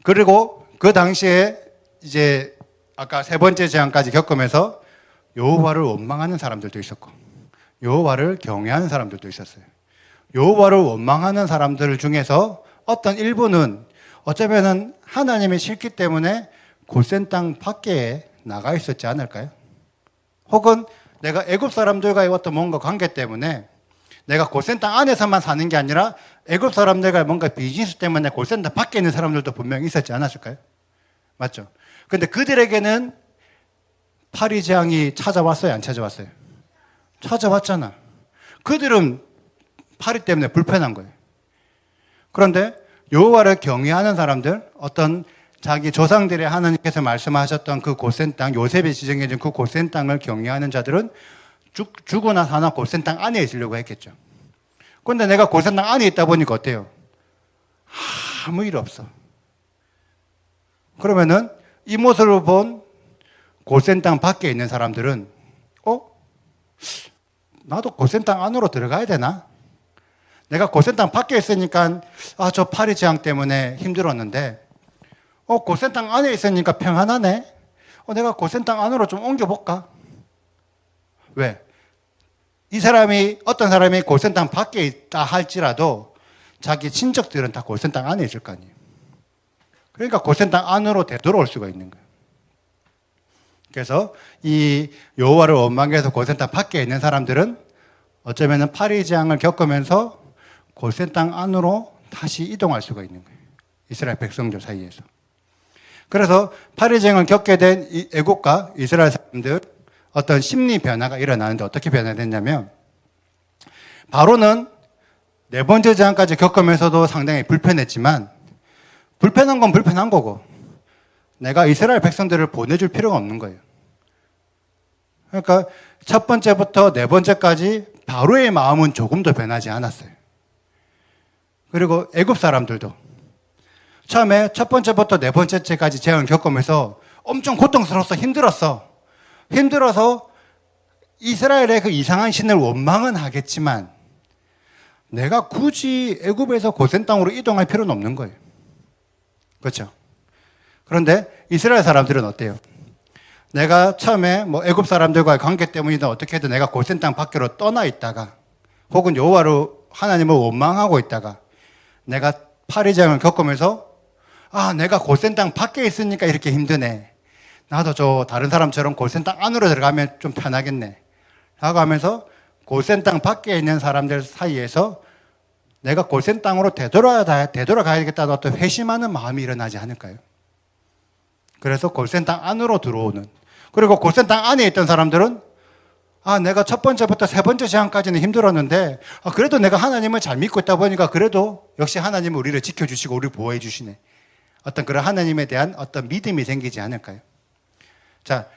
그리고 그 당시에 이제 아까 세 번째 재앙까지 겪으면서 여호와를 원망하는 사람들도 있었고 여호와를 경외하는 사람들도 있었어요. 여호와를 원망하는 사람들 중에서 어떤 일부는 어쩌면은 하나님이 싫기 때문에 고센 땅 밖에 나가 있었지 않을까요? 혹은 내가 애굽 사람들과의 어떤 뭔가 관계 때문에 내가 고센 땅 안에서만 사는 게 아니라 애굽 사람들과 뭔가 비즈니스 때문에 고센 땅 밖에 있는 사람들도 분명히 있었지 않았을까요? 맞죠? 근데 그들에게는 파리 재앙이 찾아왔어요, 안 찾아왔어요? 찾아왔잖아. 그들은 파리 때문에 불편한 거예요. 그런데 여호와를 경외하는 사람들, 어떤 자기 조상들의 하나님께서 말씀하셨던 그 고센 땅, 요셉이 지정해준 그 고센 땅을 경외하는 자들은 죽거나 사나 고센 땅 안에 있으려고 했겠죠. 그런데 내가 고센 땅 안에 있다 보니까 어때요? 아무 일 없어. 그러면은 이 모습을 본 고센 땅 밖에 있는 사람들은 나도 고센 땅 안으로 들어가야 되나? 내가 고센 땅 밖에 있으니까 저 파리 재앙 때문에 힘들었는데 고센 땅 안에 있으니까 평안하네. 내가 고센 땅 안으로 좀 옮겨볼까? 왜? 어떤 사람이 고센 땅 밖에 있다 할지라도 자기 친척들은 다 고센 땅 안에 있을 거 아니에요. 그러니까 고센 땅 안으로 되돌아올 수가 있는 거예요. 그래서 이 여호와를 원망해서 고센 땅 밖에 있는 사람들은 어쩌면은 파리 재앙을 겪으면서 고센 땅 안으로 다시 이동할 수가 있는 거예요. 이스라엘 백성들 사이에서. 그래서 파리 재앙을 겪게 된 애국과 이스라엘 사람들 어떤 심리 변화가 일어나는데 어떻게 변화됐냐면 바로는 네 번째 재앙까지 겪으면서도 상당히 불편했지만 불편한 건 불편한 거고 내가 이스라엘 백성들을 보내줄 필요가 없는 거예요. 그러니까 첫 번째부터 네 번째까지 바로의 마음은 조금도 변하지 않았어요. 그리고 애굽 사람들도 처음에 첫 번째부터 네 번째까지 재앙을 겪으면서 엄청 고통스러웠어. 힘들어서 이스라엘의 그 이상한 신을 원망은 하겠지만 내가 굳이 애굽에서 고센 땅으로 이동할 필요는 없는 거예요. 그렇죠? 그런데 이스라엘 사람들은 어때요? 내가 처음에 애굽 사람들과의 관계 때문이든 어떻게든 내가 고센 땅 밖으로 떠나 있다가 혹은 여호와로 하나님을 원망하고 있다가 내가 파리 재앙을 겪으면서 내가 고센 땅 밖에 있으니까 이렇게 힘드네. 나도 다른 사람처럼 고센 땅 안으로 들어가면 좀 편하겠네. 라고 하면서 고센 땅 밖에 있는 사람들 사이에서 내가 고센 땅으로 되돌아가야겠다는 어떤 회심하는 마음이 일어나지 않을까요? 그래서 고센 땅 안으로 들어오는. 그리고 고센 땅 안에 있던 사람들은 내가 첫 번째부터 세 번째 재앙까지는 힘들었는데 그래도 내가 하나님을 잘 믿고 있다 보니까 그래도 역시 하나님은 우리를 지켜주시고 우리를 보호해 주시네. 어떤 그런 하나님에 대한 어떤 믿음이 생기지 않을까요? 자,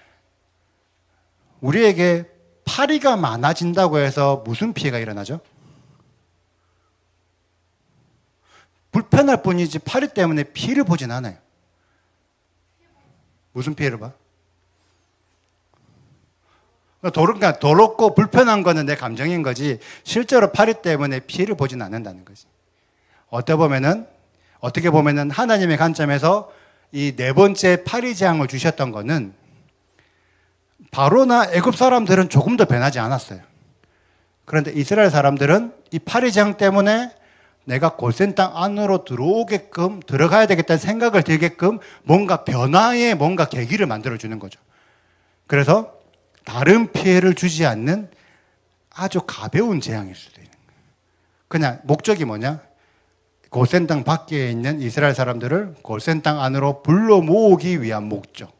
우리에게 파리가 많아진다고 해서 무슨 피해가 일어나죠? 불편할 뿐이지 파리 때문에 피해를 보진 않아요. 무슨 피해를 봐? 그러니까 더럽고 불편한 거는 내 감정인 거지 실제로 파리 때문에 피해를 보진 않는다는 거지. 어떻게 보면은 하나님의 관점에서 이 네 번째 파리 재앙을 주셨던 거는 바로나 애굽 사람들은 조금 더 변하지 않았어요. 그런데 이스라엘 사람들은 이 파리 재앙 때문에 내가 고센 땅 안으로 들어가야 되겠다는 생각을 들게끔 뭔가 변화의 뭔가 계기를 만들어주는 거죠. 그래서 다른 피해를 주지 않는 아주 가벼운 재앙일 수도 있는 거예요. 그냥 목적이 뭐냐? 고센 땅 밖에 있는 이스라엘 사람들을 고센 땅 안으로 불러 모으기 위한 목적의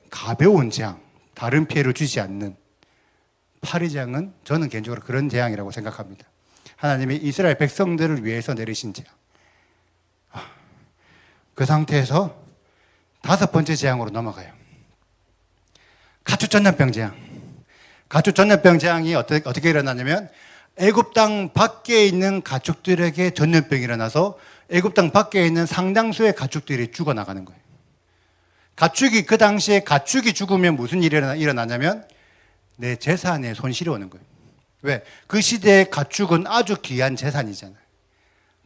가벼운 재앙, 다른 피해를 주지 않는 파리 재앙은 저는 개인적으로 그런 재앙이라고 생각합니다. 하나님이 이스라엘 백성들을 위해서 내리신 재앙. 그 상태에서 다섯 번째 재앙으로 넘어가요. 가축 전염병 재앙. 가축 전염병 재앙이 어떻게 일어나냐면 애굽 땅 밖에 있는 가축들에게 전염병이 일어나서 애굽 땅 밖에 있는 상당수의 가축들이 죽어나가는 거예요. 그 당시에 가축이 죽으면 무슨 일이 일어나냐면 내 재산에 손실이 오는 거예요. 왜? 그 시대의 가축은 아주 귀한 재산이잖아요.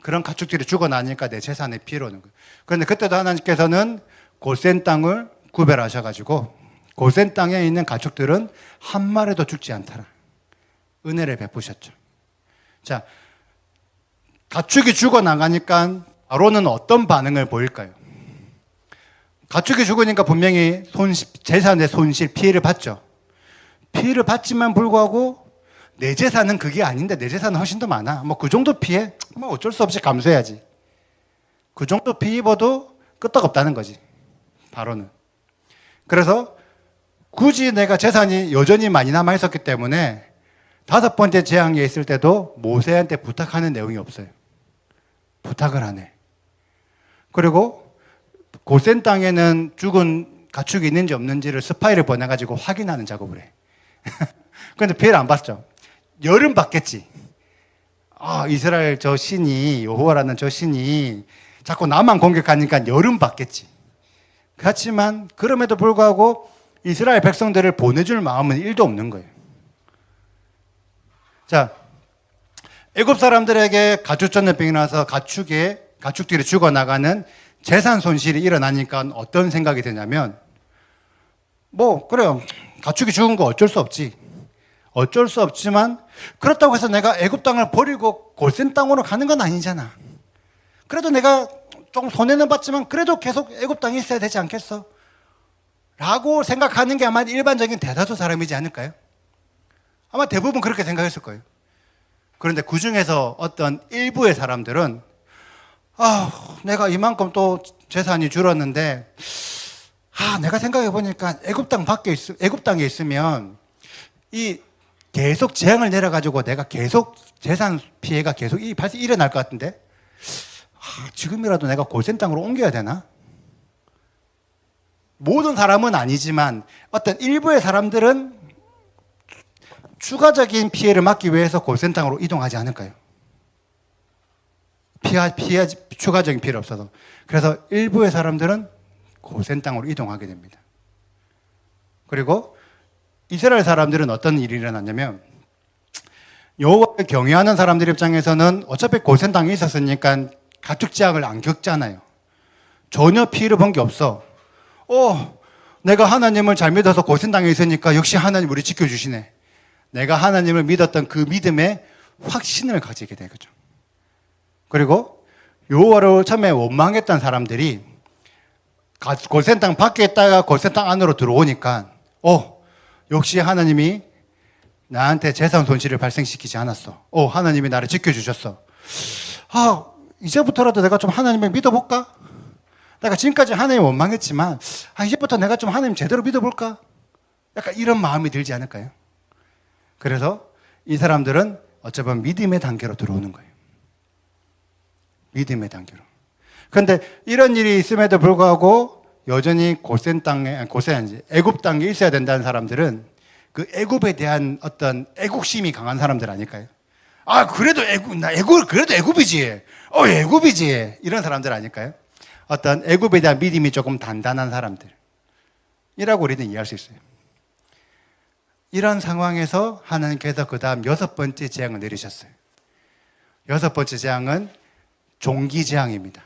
그런 가축들이 죽어나니까 내 재산에 피해를 오는 거예요. 그런데 그때도 하나님께서는 고센 땅을 구별하셔가지고 고센 땅에 있는 가축들은 한 마리도 죽지 않더라. 은혜를 베푸셨죠. 자, 가축이 죽어나가니까 바로는 어떤 반응을 보일까요? 가축이 죽으니까 분명히 재산의 손실, 피해를 받죠. 피해를 받지만 불구하고 내 재산은 그게 아닌데 내 재산은 훨씬 더 많아. 뭐 그 정도 피해? 뭐 어쩔 수 없이 감수해야지. 그 정도 피해 입어도 끄떡없다는 거지. 바로는. 그래서 굳이 내가 재산이 여전히 많이 남아 있었기 때문에 5번째 재앙에 있을 때도 모세한테 부탁하는 내용이 없어요. 부탁을 안 해. 그리고 고센 땅에는 죽은 가축이 있는지 없는지를 스파이를 보내가지고 확인하는 작업을 해. 그런데 피해를 안 봤죠. 열은 받겠지. 아, 이스라엘 저 신이, 여호와라는 저 신이 자꾸 나만 공격하니까 열은 받겠지. 그렇지만 그럼에도 불구하고 이스라엘 백성들을 보내줄 마음은 1도 없는 거예요. 자, 애굽 사람들에게 가축전염병이 나서 가축들이 죽어나가는 재산 손실이 일어나니까 어떤 생각이 드냐면, 뭐 그래요, 가축이 죽은 거 어쩔 수 없지. 어쩔 수 없지만 그렇다고 해서 내가 애굽 땅을 버리고 고센 땅으로 가는 건 아니잖아. 그래도 내가 조금 손해는 봤지만 그래도 계속 애굽 땅에 있어야 되지 않겠어? 라고 생각하는 게 아마 일반적인 대다수 사람이지 않을까요? 아마 대부분 그렇게 생각했을 거예요. 그런데 그 중에서 어떤 일부의 사람들은 내가 이만큼 또 재산이 줄었는데 내가 생각해 보니까 애굽 땅에 있으면 이 계속 재앙을 내려가지고 내가 계속 재산 피해가 계속 일어날 것 같은데 지금이라도 내가 고센 땅으로 옮겨야 되나? 모든 사람은 아니지만 어떤 일부의 사람들은 추가적인 피해를 막기 위해서 고센 땅으로 이동하지 않을까요? 추가적인 피해를 없어서. 그래서 일부의 사람들은 고센 땅으로 이동하게 됩니다. 그리고 이스라엘 사람들은 어떤 일이 일어났냐면, 여호와를 경외하는 사람들 입장에서는 어차피 고센 땅에 있었으니까 가축 재앙을 안 겪잖아요. 전혀 피해를 본 게 없어. 내가 하나님을 잘 믿어서 고센 땅에 있으니까 역시 하나님 우리 지켜주시네. 내가 하나님을 믿었던 그 믿음에 확신을 가지게 되죠. 그리고 여호와를 처음에 원망했던 사람들이 고센 땅 밖에 있다가 고센 땅 안으로 들어오니까 역시 하나님이 나한테 재산 손실을 발생시키지 않았어. 하나님이 나를 지켜주셨어. 이제부터라도 내가 좀 하나님을 믿어볼까? 내가 지금까지 하나님 원망했지만 이제부터 내가 좀 하나님 제대로 믿어볼까? 약간 이런 마음이 들지 않을까요? 그래서 이 사람들은 어쩌면 믿음의 단계로 들어오는 거예요. 믿음의 단계로. 그런데 이런 일이 있음에도 불구하고 여전히 애굽 땅에 있어야 된다는 사람들은 그 애굽에 대한 어떤 애국심이 강한 사람들 아닐까요? 그래도 애굽이지. 애굽이지. 이런 사람들 아닐까요? 어떤 애굽에 대한 믿음이 조금 단단한 사람들이라고 우리는 이해할 수 있어요. 이런 상황에서 하나님께서 그 다음 6번째 재앙을 내리셨어요. 6번째 재앙은 종기재앙입니다.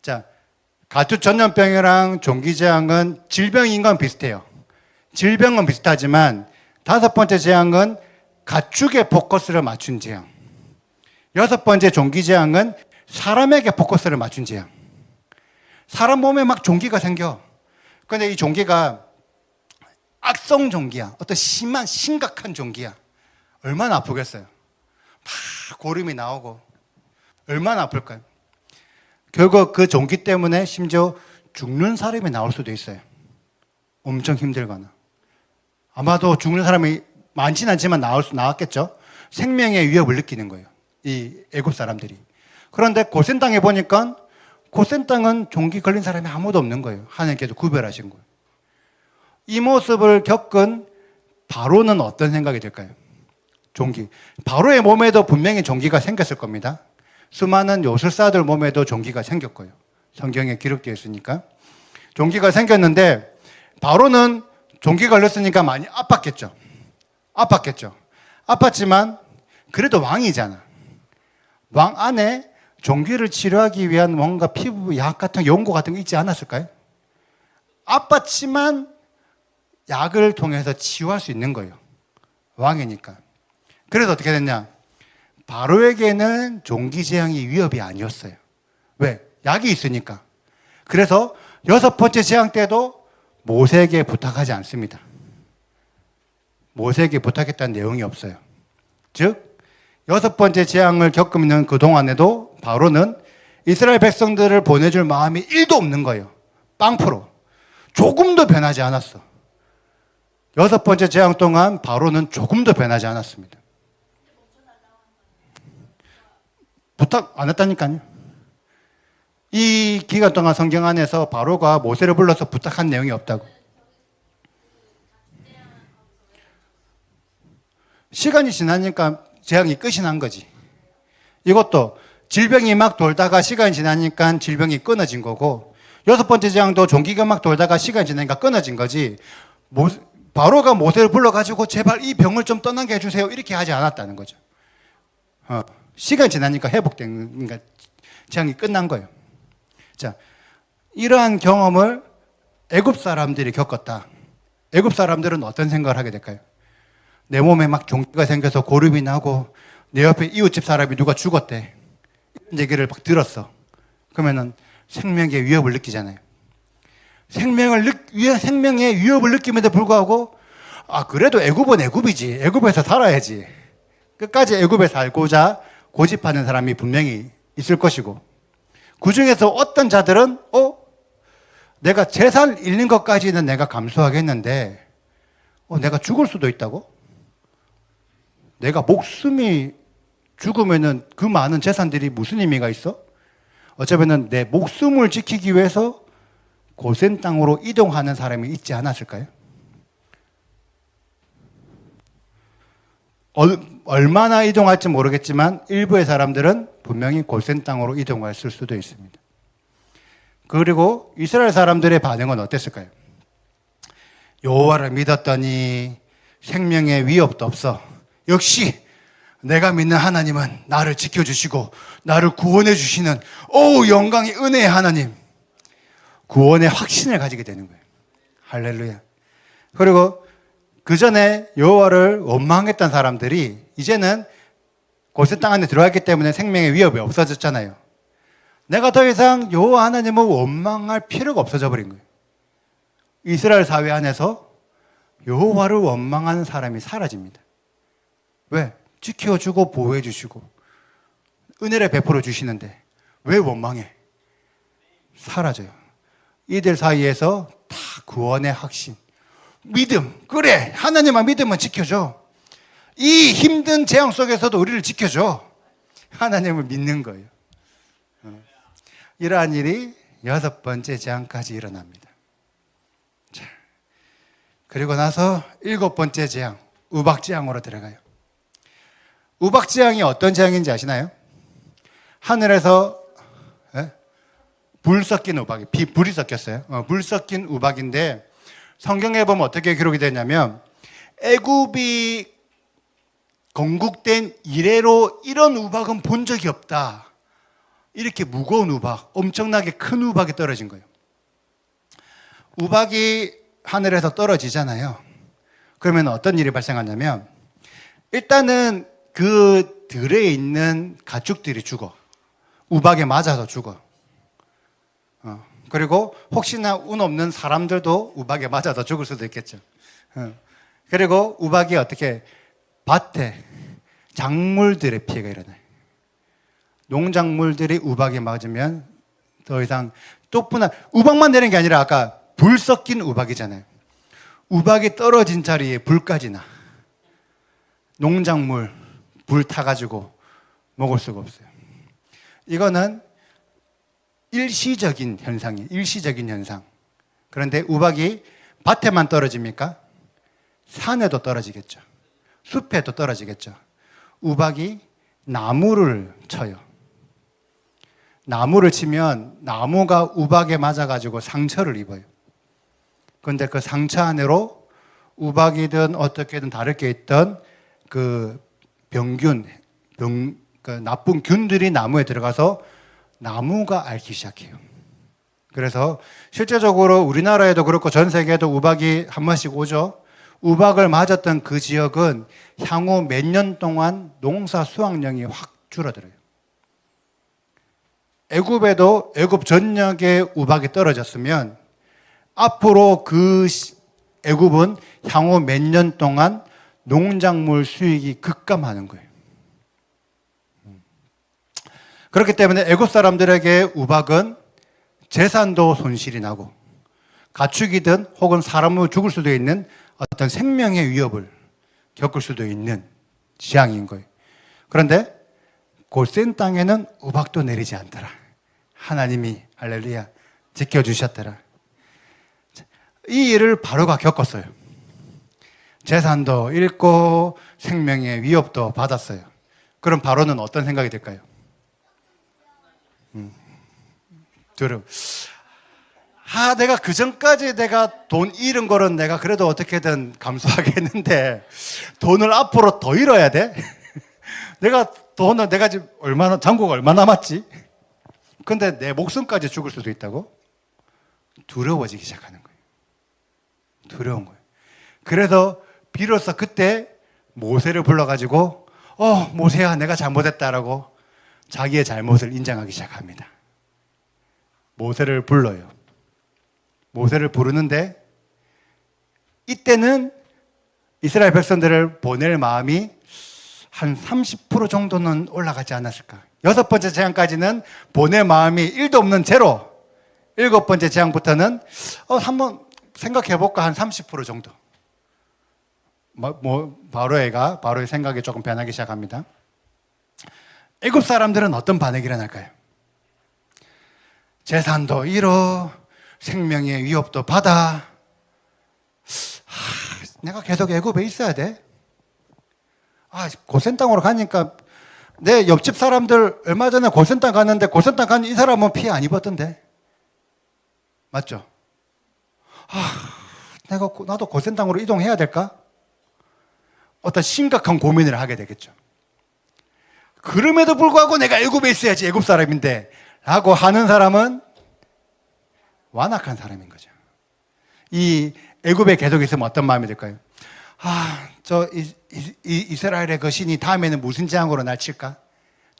자, 가축 전염병이랑 종기재앙은 질병인 건 비슷해요. 질병은 비슷하지만 5번째 재앙은 가축에 포커스를 맞춘 재앙. 6번째 종기재앙은 사람에게 포커스를 맞춘 재앙. 사람 몸에 막 종기가 생겨. 그런데 이 종기가 악성 종기야. 어떤 심각한 종기야. 얼마나 아프겠어요. 막 고름이 나오고 얼마나 아플까요? 결국 그 종기 때문에 심지어 죽는 사람이 나올 수도 있어요. 엄청 힘들거나. 아마도 죽는 사람이 많지는 않지만 나왔겠죠. 생명의 위협을 느끼는 거예요. 이 애굽 사람들이. 그런데 고센 땅에 보니까 고센 땅은 종기 걸린 사람이 아무도 없는 거예요. 하나님께서 구별하신 거예요. 이 모습을 겪은 바로는 어떤 생각이 들까요? 종기. 바로의 몸에도 분명히 종기가 생겼을 겁니다. 수많은 요술사들 몸에도 종기가 생겼고요. 성경에 기록되어 있으니까. 종기가 생겼는데 바로는 종기 걸렸으니까 많이 아팠겠죠. 아팠지만 그래도 왕이잖아. 왕 안에 종기를 치료하기 위한 뭔가 피부 약 같은 연고 같은 거 있지 않았을까요? 아팠지만 약을 통해서 치유할 수 있는 거예요. 왕이니까. 그래서 어떻게 됐냐? 바로에게는 종기 재앙이 위협이 아니었어요. 왜? 약이 있으니까. 그래서 6번째 재앙 때도 모세에게 부탁하지 않습니다. 모세에게 부탁했다는 내용이 없어요. 즉 6번째 재앙을 겪으면 그동안에도 바로는 이스라엘 백성들을 보내줄 마음이 1도 없는 거예요. 0%. 조금도 변하지 않았어. 6번째 재앙 동안 바로는 조금도 변하지 않았습니다. 부탁 안 했다니까요. 이 기간 동안 성경 안에서 바로가 모세를 불러서 부탁한 내용이 없다고. 시간이 지나니까 재앙이 끝이 난 거지. 이것도 질병이 막 돌다가 시간이 지나니까 질병이 끊어진 거고, 6번째 재앙도 종기가 막 돌다가 시간이 지나니까 끊어진 거지. 바로가 모세를 불러가지고 제발 이 병을 좀 떠나게 해주세요, 이렇게 하지 않았다는 거죠. 시간이 지나니까 회복된, 그러니까 재앙이 끝난 거예요. 자, 이러한 경험을 애굽 사람들이 겪었다. 애굽 사람들은 어떤 생각을 하게 될까요? 내 몸에 막 종기가 생겨서 고름이 나고 내 옆에 이웃집 사람이 누가 죽었대. 이런 얘기를 막 들었어. 그러면은 생명의 위협을 느끼잖아요. 생명의 위협을 느낌에도 불구하고 그래도 애굽은 애굽이지. 애굽에서 살아야지. 끝까지 애굽에 살고자 고집하는 사람이 분명히 있을 것이고, 그 중에서 어떤 자들은 내가 재산 잃는 것까지는 내가 감수하겠는데 내가 죽을 수도 있다고? 내가 목숨이 죽으면은 그 많은 재산들이 무슨 의미가 있어? 어쩌면은 내 목숨을 지키기 위해서 고센 땅으로 이동하는 사람이 있지 않았을까요? 얼마나 이동할지 모르겠지만 일부의 사람들은 분명히 고센 땅으로 이동했을 수도 있습니다. 그리고 이스라엘 사람들의 반응은 어땠을까요? 여호와를 믿었더니 생명의 위협도 없어. 역시 내가 믿는 하나님은 나를 지켜주시고 나를 구원해 주시는 영광의 은혜의 하나님. 구원의 확신을 가지게 되는 거예요. 할렐루야. 그리고 그 전에 여호와를 원망했던 사람들이 이제는 고센 땅 안에 들어왔기 때문에 생명의 위협이 없어졌잖아요. 내가 더 이상 여호와 하나님을 원망할 필요가 없어져 버린 거예요. 이스라엘 사회 안에서 여호와를 원망하는 사람이 사라집니다. 왜? 지켜주고 보호해주시고 은혜를 베풀어 주시는데 왜 원망해? 사라져요. 이들 사이에서 다 구원의 확신, 믿음. 그래, 하나님만 믿으면 지켜줘. 이 힘든 재앙 속에서도 우리를 지켜줘. 하나님을 믿는 거예요. 이러한 일이 6번째 재앙까지 일어납니다. 자, 그리고 나서 7번째 재앙, 우박재앙으로 들어가요. 우박재앙이 어떤 재앙인지 아시나요? 하늘에서 불 섞인 우박이, 불이 섞였어요. 불 섞인 우박인데 성경에 보면 어떻게 기록이 되냐면 애굽이 건국된 이래로 이런 우박은 본 적이 없다. 이렇게 무거운 우박, 엄청나게 큰 우박이 떨어진 거예요. 우박이 하늘에서 떨어지잖아요. 그러면 어떤 일이 발생하냐면 일단은 그 들에 있는 가축들이 죽어. 우박에 맞아서 죽어. 그리고 혹시나 운 없는 사람들도 우박에 맞아서 죽을 수도 있겠죠. 그리고 우박이 어떻게 밭에 작물들의 피해가 일어나요. 농작물들이 우박에 맞으면 더 이상 또뿐만 우박만 되는 게 아니라 아까 불 섞인 우박이잖아요. 우박이 떨어진 자리에 불까지 나. 농작물 불 타가지고 먹을 수가 없어요. 이거는 일시적인 현상이에요. 일시적인 현상. 그런데 우박이 밭에만 떨어집니까? 산에도 떨어지겠죠. 숲에도 떨어지겠죠. 우박이 나무를 쳐요. 나무를 치면 나무가 우박에 맞아가지고 상처를 입어요. 그런데 그 상처 안으로 우박이든 어떻게든 다르게 있던 그 병균, 그 나쁜 균들이 나무에 들어가서 나무가 앓기 시작해요. 그래서 실제적으로 우리나라에도 그렇고 전 세계에도 우박이 한 번씩 오죠. 우박을 맞았던 그 지역은 향후 몇 년 동안 농사 수확량이 확 줄어들어요. 애굽에도 애굽 전역에 우박이 떨어졌으면 앞으로 그 애굽은 향후 몇 년 동안 농작물 수익이 급감하는 거예요. 그렇기 때문에 애굽 사람들에게 우박은 재산도 손실이 나고 가축이든 혹은 사람으로 죽을 수도 있는 어떤 생명의 위협을 겪을 수도 있는 지향인 거예요. 그런데 고센 땅에는 우박도 내리지 않더라. 하나님이 할렐루야 지켜주셨더라. 이 일을 바로가 겪었어요. 재산도 잃고 생명의 위협도 받았어요. 그럼 바로는 어떤 생각이 들까요? 두려움. 내가 그 전까지 내가 돈 잃은 거는 내가 그래도 어떻게든 감수하겠는데 돈을 앞으로 더 잃어야 돼? 내가 지금 잔고가 얼마나 남았지? 근데 내 목숨까지 죽을 수도 있다고? 두려워지기 시작하는 거예요. 두려운 거예요. 그래서 비로소 그때 모세를 불러가지고 모세야 내가 잘못했다라고 자기의 잘못을 인정하기 시작합니다. 모세를 불러요. 모세를 부르는데 이때는 이스라엘 백성들을 보낼 마음이 한 30% 정도는 올라가지 않았을까. 6번째 재앙까지는 보낼 마음이 1도 없는 제로. 7번째 재앙부터는 한번 생각해볼까 한 30% 정도. 바로의 생각이 조금 변하기 시작합니다. 애굽 사람들은 어떤 반응이 일어날까요? 재산도 잃어, 생명의 위협도 받아. 내가 계속 애굽에 있어야 돼? 고센 땅으로 가니까 내 옆집 사람들 얼마 전에 고센 땅 갔는데 고센 땅 간 이 사람은 피해 안 입었던데. 맞죠? 나도 고센 땅으로 이동해야 될까? 어떤 심각한 고민을 하게 되겠죠. 그럼에도 불구하고 내가 애굽에 있어야지 애굽 사람인데 라고 하는 사람은 완악한 사람인 거죠. 이 애굽에 계속 있으면 어떤 마음이 들까요? 이스라엘의 그 신이 다음에는 무슨 재앙으로 날 칠까?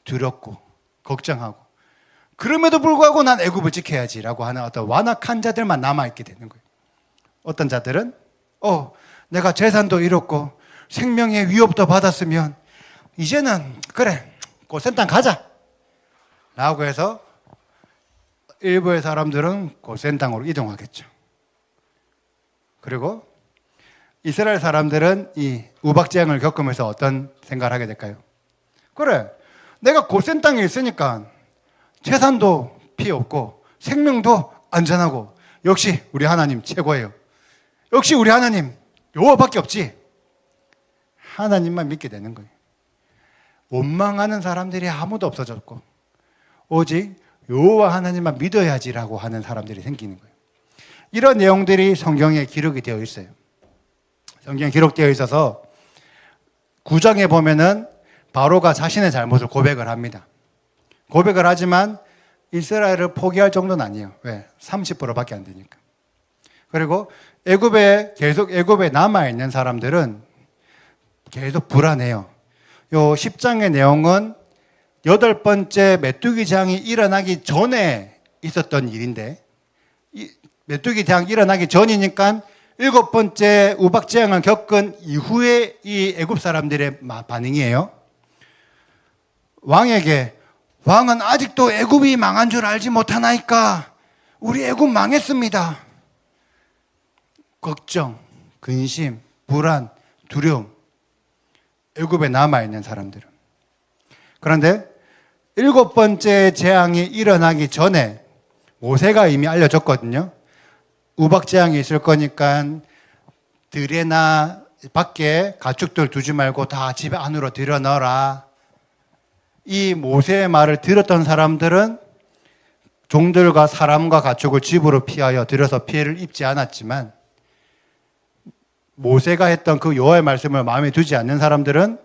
두렵고 걱정하고 그럼에도 불구하고 난 애굽을 지켜야지라고 하는 어떤 완악한 자들만 남아있게 되는 거예요. 어떤 자들은 내가 재산도 잃었고 생명의 위협도 받았으면 이제는 그래 고센 땅 가자 라고 해서 일부의 사람들은 고센 땅으로 이동하겠죠. 그리고 이스라엘 사람들은 이 우박재앙을 겪으면서 어떤 생각을 하게 될까요? 그래 내가 고센 땅에 있으니까 재산도 피해 없고 생명도 안전하고 역시 우리 하나님 최고예요. 역시 우리 하나님 여호와밖에 없지. 하나님만 믿게 되는 거예요. 원망하는 사람들이 아무도 없어졌고 오직 여호와 하나님만 믿어야지라고 하는 사람들이 생기는 거예요. 이런 내용들이 성경에 기록이 되어 있어요. 성경에 기록되어 있어서 9장에 보면은 바로가 자신의 잘못을 고백을 합니다. 고백을 하지만 이스라엘을 포기할 정도는 아니에요. 왜? 30%밖에 안 되니까. 그리고 계속 애굽에 남아있는 사람들은 계속 불안해요. 요 10장의 내용은 8번째 메뚜기 재앙이 일어나기 전에 있었던 일인데 메뚜기 재앙이 일어나기 전이니까 7번째 우박 재앙을 겪은 이후에 이 애굽 사람들의 반응이에요. 왕은 아직도 애굽이 망한 줄 알지 못하나이까? 우리 애굽 망했습니다. 걱정, 근심, 불안, 두려움. 애굽에 남아있는 사람들은. 그런데 7번째 재앙이 일어나기 전에 모세가 이미 알려줬거든요. 우박 재앙이 있을 거니까 들에나 밖에 가축들 두지 말고 다 집 안으로 들여 넣어라. 이 모세의 말을 들었던 사람들은 종들과 사람과 가축을 집으로 피하여 들여서 피해를 입지 않았지만 모세가 했던 그 여호와의 말씀을 마음에 두지 않는 사람들은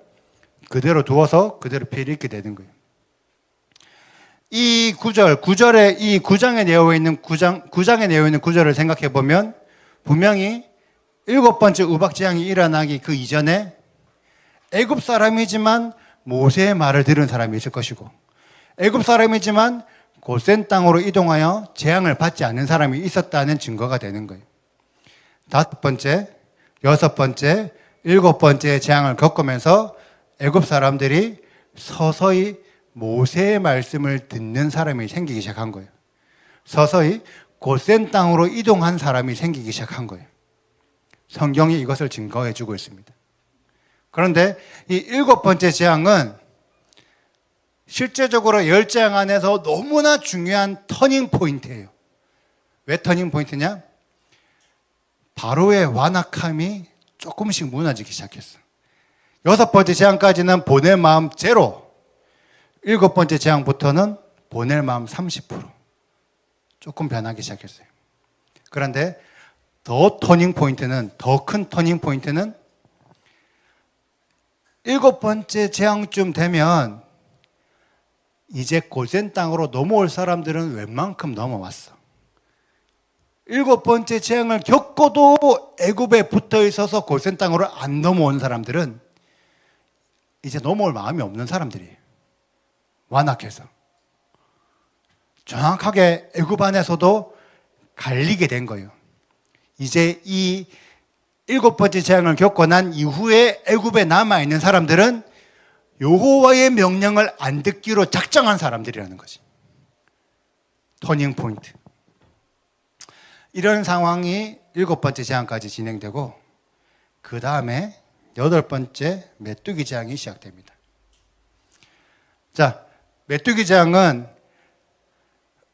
그대로 두어서 그대로 피해를 입게 되는 거예요. 이 구절에 이 9장에 내어 있는 9장에 내어 있는 구절을 생각해 보면 분명히 7번째 우박 재앙이 일어나기 그 이전에 애굽 사람이지만 모세의 말을 들은 사람이 있을 것이고 애굽 사람이지만 고센 땅으로 이동하여 재앙을 받지 않는 사람이 있었다는 증거가 되는 거예요. 5번째, 6번째, 7번째 재앙을 겪으면서 애굽 사람들이 서서히 모세의 말씀을 듣는 사람이 생기기 시작한 거예요. 서서히 고센 땅으로 이동한 사람이 생기기 시작한 거예요. 성경이 이것을 증거해 주고 있습니다. 그런데 이 7번째 재앙은 실제적으로 10재앙 안에서 너무나 중요한 터닝 포인트예요. 왜 터닝 포인트냐? 바로의 완악함이 조금씩 무너지기 시작했어. 6번째 재앙까지는 보낼 마음 제로, 7번째 재앙부터는 보낼 마음 30%. 조금 변하기 시작했어요. 그런데 더 터닝 포인트는, 더 큰 터닝 포인트는 7번째 재앙쯤 되면 이제 고센 땅으로 넘어올 사람들은 웬만큼 넘어왔어. 7번째 재앙을 겪고도 애굽에 붙어 있어서 고센 땅으로 안 넘어온 사람들은 이제 넘어올 마음이 없는 사람들이에요. 완악해서. 정확하게 애굽 안에서도 갈리게 된 거예요. 이제 이 7번째 재앙을 겪고 난 이후에 애굽에 남아있는 사람들은 여호와의 명령을 안 듣기로 작정한 사람들이라는 거지. 터닝 포인트. 이런 상황이 7번째 재앙까지 진행되고 그 다음에 8번째 메뚜기 재앙이 시작됩니다. 자, 메뚜기 재앙은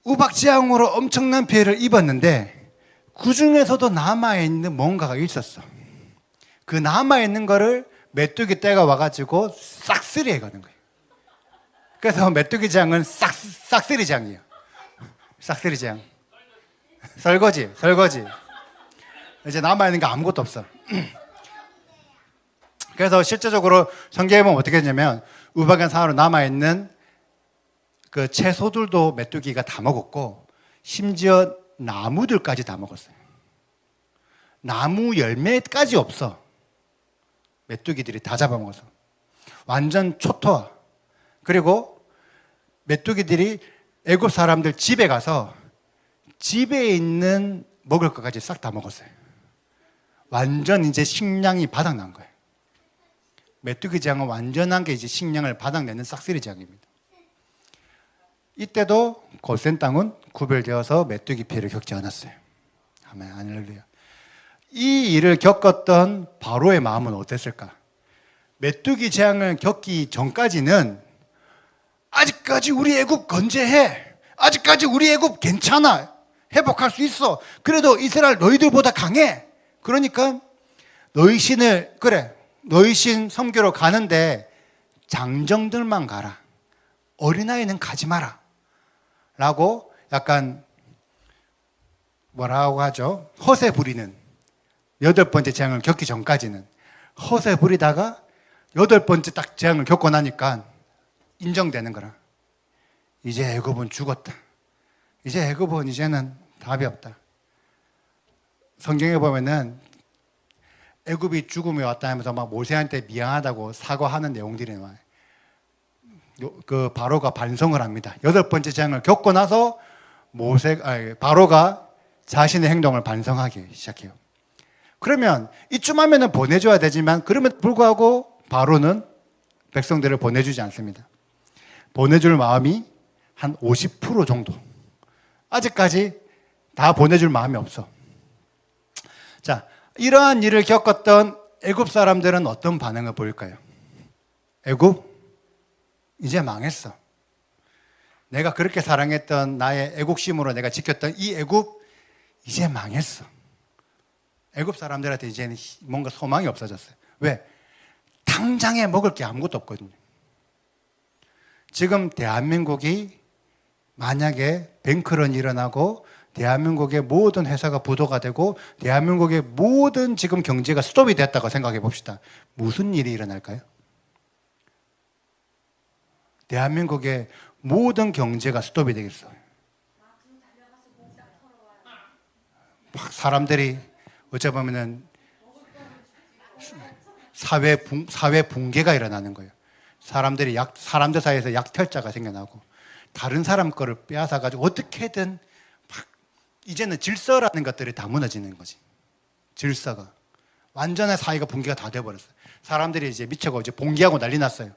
우박 재앙으로 엄청난 피해를 입었는데 그 중에서도 남아있는 뭔가가 있었어. 그 남아있는 거를 메뚜기 떼가 와가지고 싹쓸이 해가는 거예요. 그래서 메뚜기 재앙은 싹쓸이 재앙이에요. 싹쓸이 재앙. 설거지. 이제 남아있는 게 아무것도 없어. 그래서 실제적으로 성경에 보면 어떻게 했냐면 우박의 산으로 남아있는 그 채소들도 메뚜기가 다 먹었고 심지어 나무들까지 다 먹었어요. 나무 열매까지 없어. 메뚜기들이 다 잡아먹어서. 완전 초토화. 그리고 메뚜기들이 애굽 사람들 집에 가서 집에 있는 먹을 것까지 싹 다 먹었어요. 완전 이제 식량이 바닥난 거예요. 메뚜기 재앙은 완전한 게 이제 식량을 바닥내는 싹쓸이 재앙입니다. 이때도 고센 땅은 구별되어서 메뚜기 피해를 겪지 않았어요. 아멘, 할렐루야. 이 일을 겪었던 바로의 마음은 어땠을까? 메뚜기 재앙을 겪기 전까지는 아직까지 우리 애굽 건재해. 아직까지 우리 애굽 괜찮아. 회복할 수 있어. 그래도 이스라엘 너희들보다 강해. 그러니까 너희 신 섬기러 가는데 장정들만 가라. 어린아이는 가지 마라. 라고 약간 뭐라고 하죠? 허세 부리는 8번째 재앙을 겪기 전까지는 허세 부리다가 8번째 딱 재앙을 겪고 나니까 인정되는 거라. 이제 애굽은 죽었다. 이제 애굽은 이제는 답이 없다. 성경에 보면은 애굽이 죽음이 왔다 하면서 막 모세한테 미안하다고 사과하는 내용들이 나와요. 그 바로가 반성을 합니다. 8번째 재앙을 겪고 나서 바로가 자신의 행동을 반성하기 시작해요. 그러면 이쯤 하면은 보내줘야 되지만 그럼에도 불구하고 바로는 백성들을 보내주지 않습니다. 보내줄 마음이 한 50% 정도. 아직까지 다 보내줄 마음이 없어. 자, 이러한 일을 겪었던 애굽 사람들은 어떤 반응을 보일까요? 애굽? 이제 망했어. 내가 그렇게 사랑했던 나의 애국심으로 내가 지켰던 이 애굽 이제 망했어. 애굽 사람들한테 이제는 뭔가 소망이 없어졌어요. 왜? 당장에 먹을 게 아무것도 없거든요. 지금 대한민국이 만약에 뱅크런이 일어나고 대한민국의 모든 회사가 부도가 되고 대한민국의 모든 지금 경제가 스톱이 됐다고 생각해 봅시다. 무슨 일이 일어날까요? 대한민국의 모든 경제가 스톱이 되겠어요. 막 사람들이 어찌 보면은 사회 붕괴가 일어나는 거예요. 사람들 사이에서 약탈자가 생겨나고 다른 사람 거를 빼앗아 가지고 어떻게든 막 이제는 질서라는 것들이 다 무너지는 거지. 질서가 완전한 사회가 붕괴가 다 돼버렸어요. 사람들이 이제 미쳐고 이제 봉기하고 난리 났어요.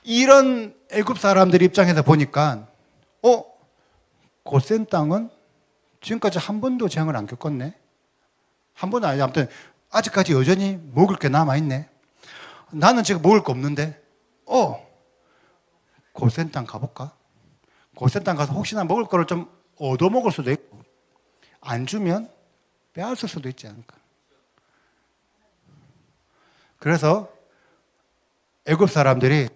이런 애굽 사람들 입장에서 보니까 고센 땅은 지금까지 한 번도 재앙을 안 겪었네. 한 번도 아니지. 아무튼 아직까지 여전히 먹을 게 남아있네. 나는 지금 먹을 거 없는데 고센 땅 가볼까? 고센 땅 가서 혹시나 먹을 거를 좀 얻어먹을 수도 있고 안 주면 빼앗을 수도 있지 않을까. 그래서 애굽 사람들이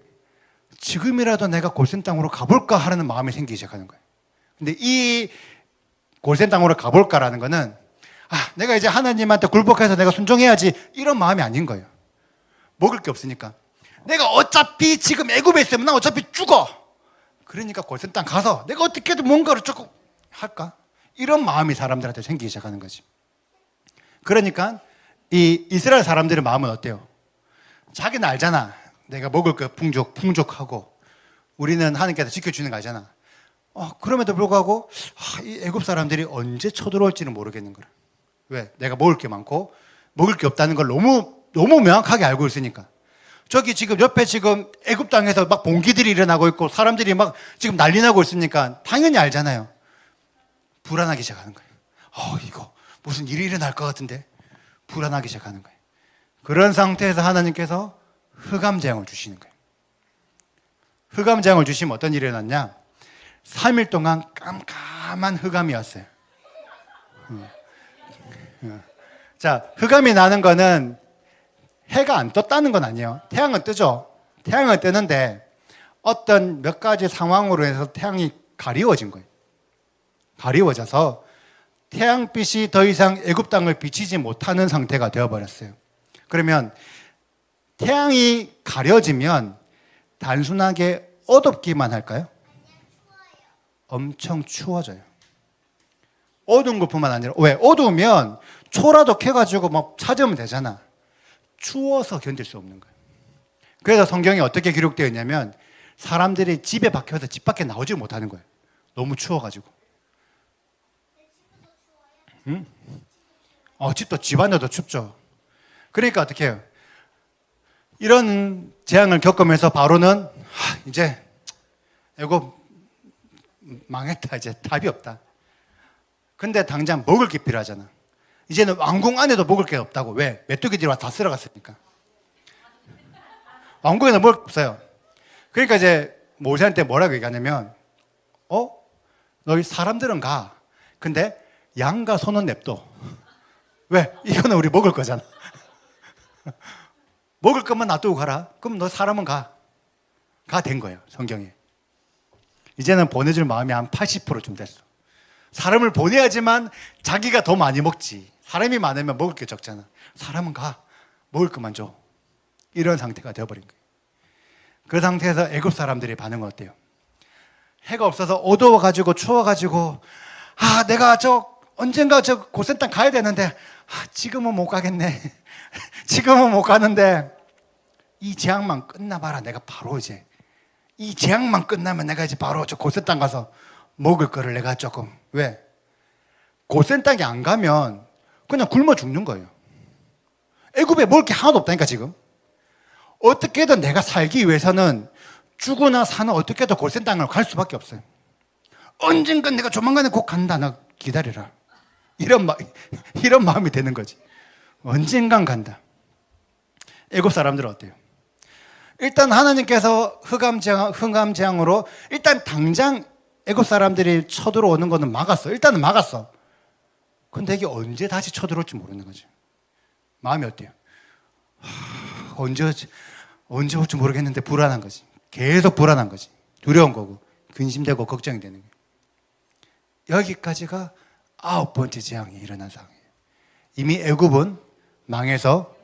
지금이라도 내가 골센 땅으로 가볼까 하는 마음이 생기기 시작하는 거예요. 근데 이 골센 땅으로 가볼까라는 거는 내가 이제 하나님한테 굴복해서 내가 순종해야지 이런 마음이 아닌 거예요. 먹을 게 없으니까 내가 어차피 지금 애굽에 있으면 나 어차피 죽어. 그러니까 골센 땅 가서 내가 어떻게든 뭔가를 조금 할까? 이런 마음이 사람들한테 생기기 시작하는 거지. 그러니까 이 이스라엘 사람들의 마음은 어때요? 자기는 알잖아. 내가 먹을 거 풍족하고 우리는 하나님께서 지켜주는 거 알잖아. 그럼에도 불구하고 이 애굽 사람들이 언제 쳐들어올지는 모르겠는 거야. 왜? 내가 먹을 게 많고 먹을 게 없다는 걸 너무 명확하게 알고 있으니까. 저기 지금 옆에 지금 애굽 땅에서 막 봉기들이 일어나고 있고 사람들이 막 지금 난리 나고 있으니까 당연히 알잖아요. 불안하기 시작하는 거예요. 이거 무슨 일이 일어날 것 같은데 불안하기 시작하는 거예요. 그런 상태에서 하나님께서 흑암재앙을 주시는 거예요. 흑암재앙을 주시면 어떤 일이 일어났냐? 3일 동안 깜깜한 흑암이 왔어요. 자, 흑암이 나는 거는 해가 안 떴다는 건 아니에요. 태양은 뜨죠. 태양은 뜨는데 어떤 몇 가지 상황으로 해서 태양이 가리워진 거예요. 가리워져서 태양빛이 더 이상 애굽 땅을 비치지 못하는 상태가 되어버렸어요. 그러면 태양이 가려지면 단순하게 어둡기만 할까요? 엄청 추워져요. 어두운 것뿐만 아니라 왜? 어두우면 초라도 켜가지고 막 찾으면 되잖아. 추워서 견딜 수 없는 거예요. 그래서 성경에 어떻게 기록되어 있냐면 사람들이 집에 박혀서 집 밖에 나오지 못하는 거예요. 너무 추워가지고. 응? 집도 집 안에도 춥죠. 그러니까 어떻게 해요? 이런 재앙을 겪으면서 바로는 이제 애굽 망했다. 이제 답이 없다. 근데 당장 먹을 게 필요하잖아. 이제는 왕궁 안에도 먹을 게 없다고. 왜? 메뚜기들이 와 다 쓸어갔으니까. 왕궁에는 먹을 게 없어요. 그러니까 이제 모세한테 뭐라고 얘기하냐면 너희 사람들은 가. 근데 양과 소는 냅둬. 왜? 이거는 우리 먹을 거잖아. 먹을 것만 놔두고 가라. 그럼 너 사람은 가. 가 된 거예요. 성경에. 이제는 보내줄 마음이 한 80%쯤 됐어. 사람을 보내야지만 자기가 더 많이 먹지. 사람이 많으면 먹을 게 적잖아. 사람은 가. 먹을 것만 줘. 이런 상태가 되어버린 거예요. 그 상태에서 애굽 사람들의 반응은 어때요? 해가 없어서 어두워가지고 추워가지고 내가 언젠가 고센 땅 가야 되는데 지금은 못 가겠네. 지금은 못 가는데 이 재앙만 끝나봐라. 내가 바로 이제 이 재앙만 끝나면 내가 이제 바로 고센 땅 가서 먹을 거를 내가 조금. 왜? 고센 땅에 안 가면 그냥 굶어 죽는 거예요. 애굽에 먹을 게 하나도 없다니까 지금. 어떻게든 내가 살기 위해서는 죽으나 사나 어떻게든 고센 땅을 갈 수밖에 없어요. 언젠간 내가 조만간에 꼭 간다. 나 기다려라. 이런 마음이 되는 거지. 언젠간 간다. 애굽 사람들은 어때요? 일단 하나님께서 흑암재앙으로 일단 당장 애굽 사람들이 쳐들어오는 거는 막았어. 일단은 막았어. 근데 이게 언제 다시 쳐들어올지 모르는 거지. 마음이 어때요? 언제 올지 모르겠는데 불안한 거지. 계속 불안한 거지. 두려운 거고 근심되고 걱정이 되는 거예요. 여기까지가 9번째 재앙이 일어난 상황이에요. 이미 애굽은 망해서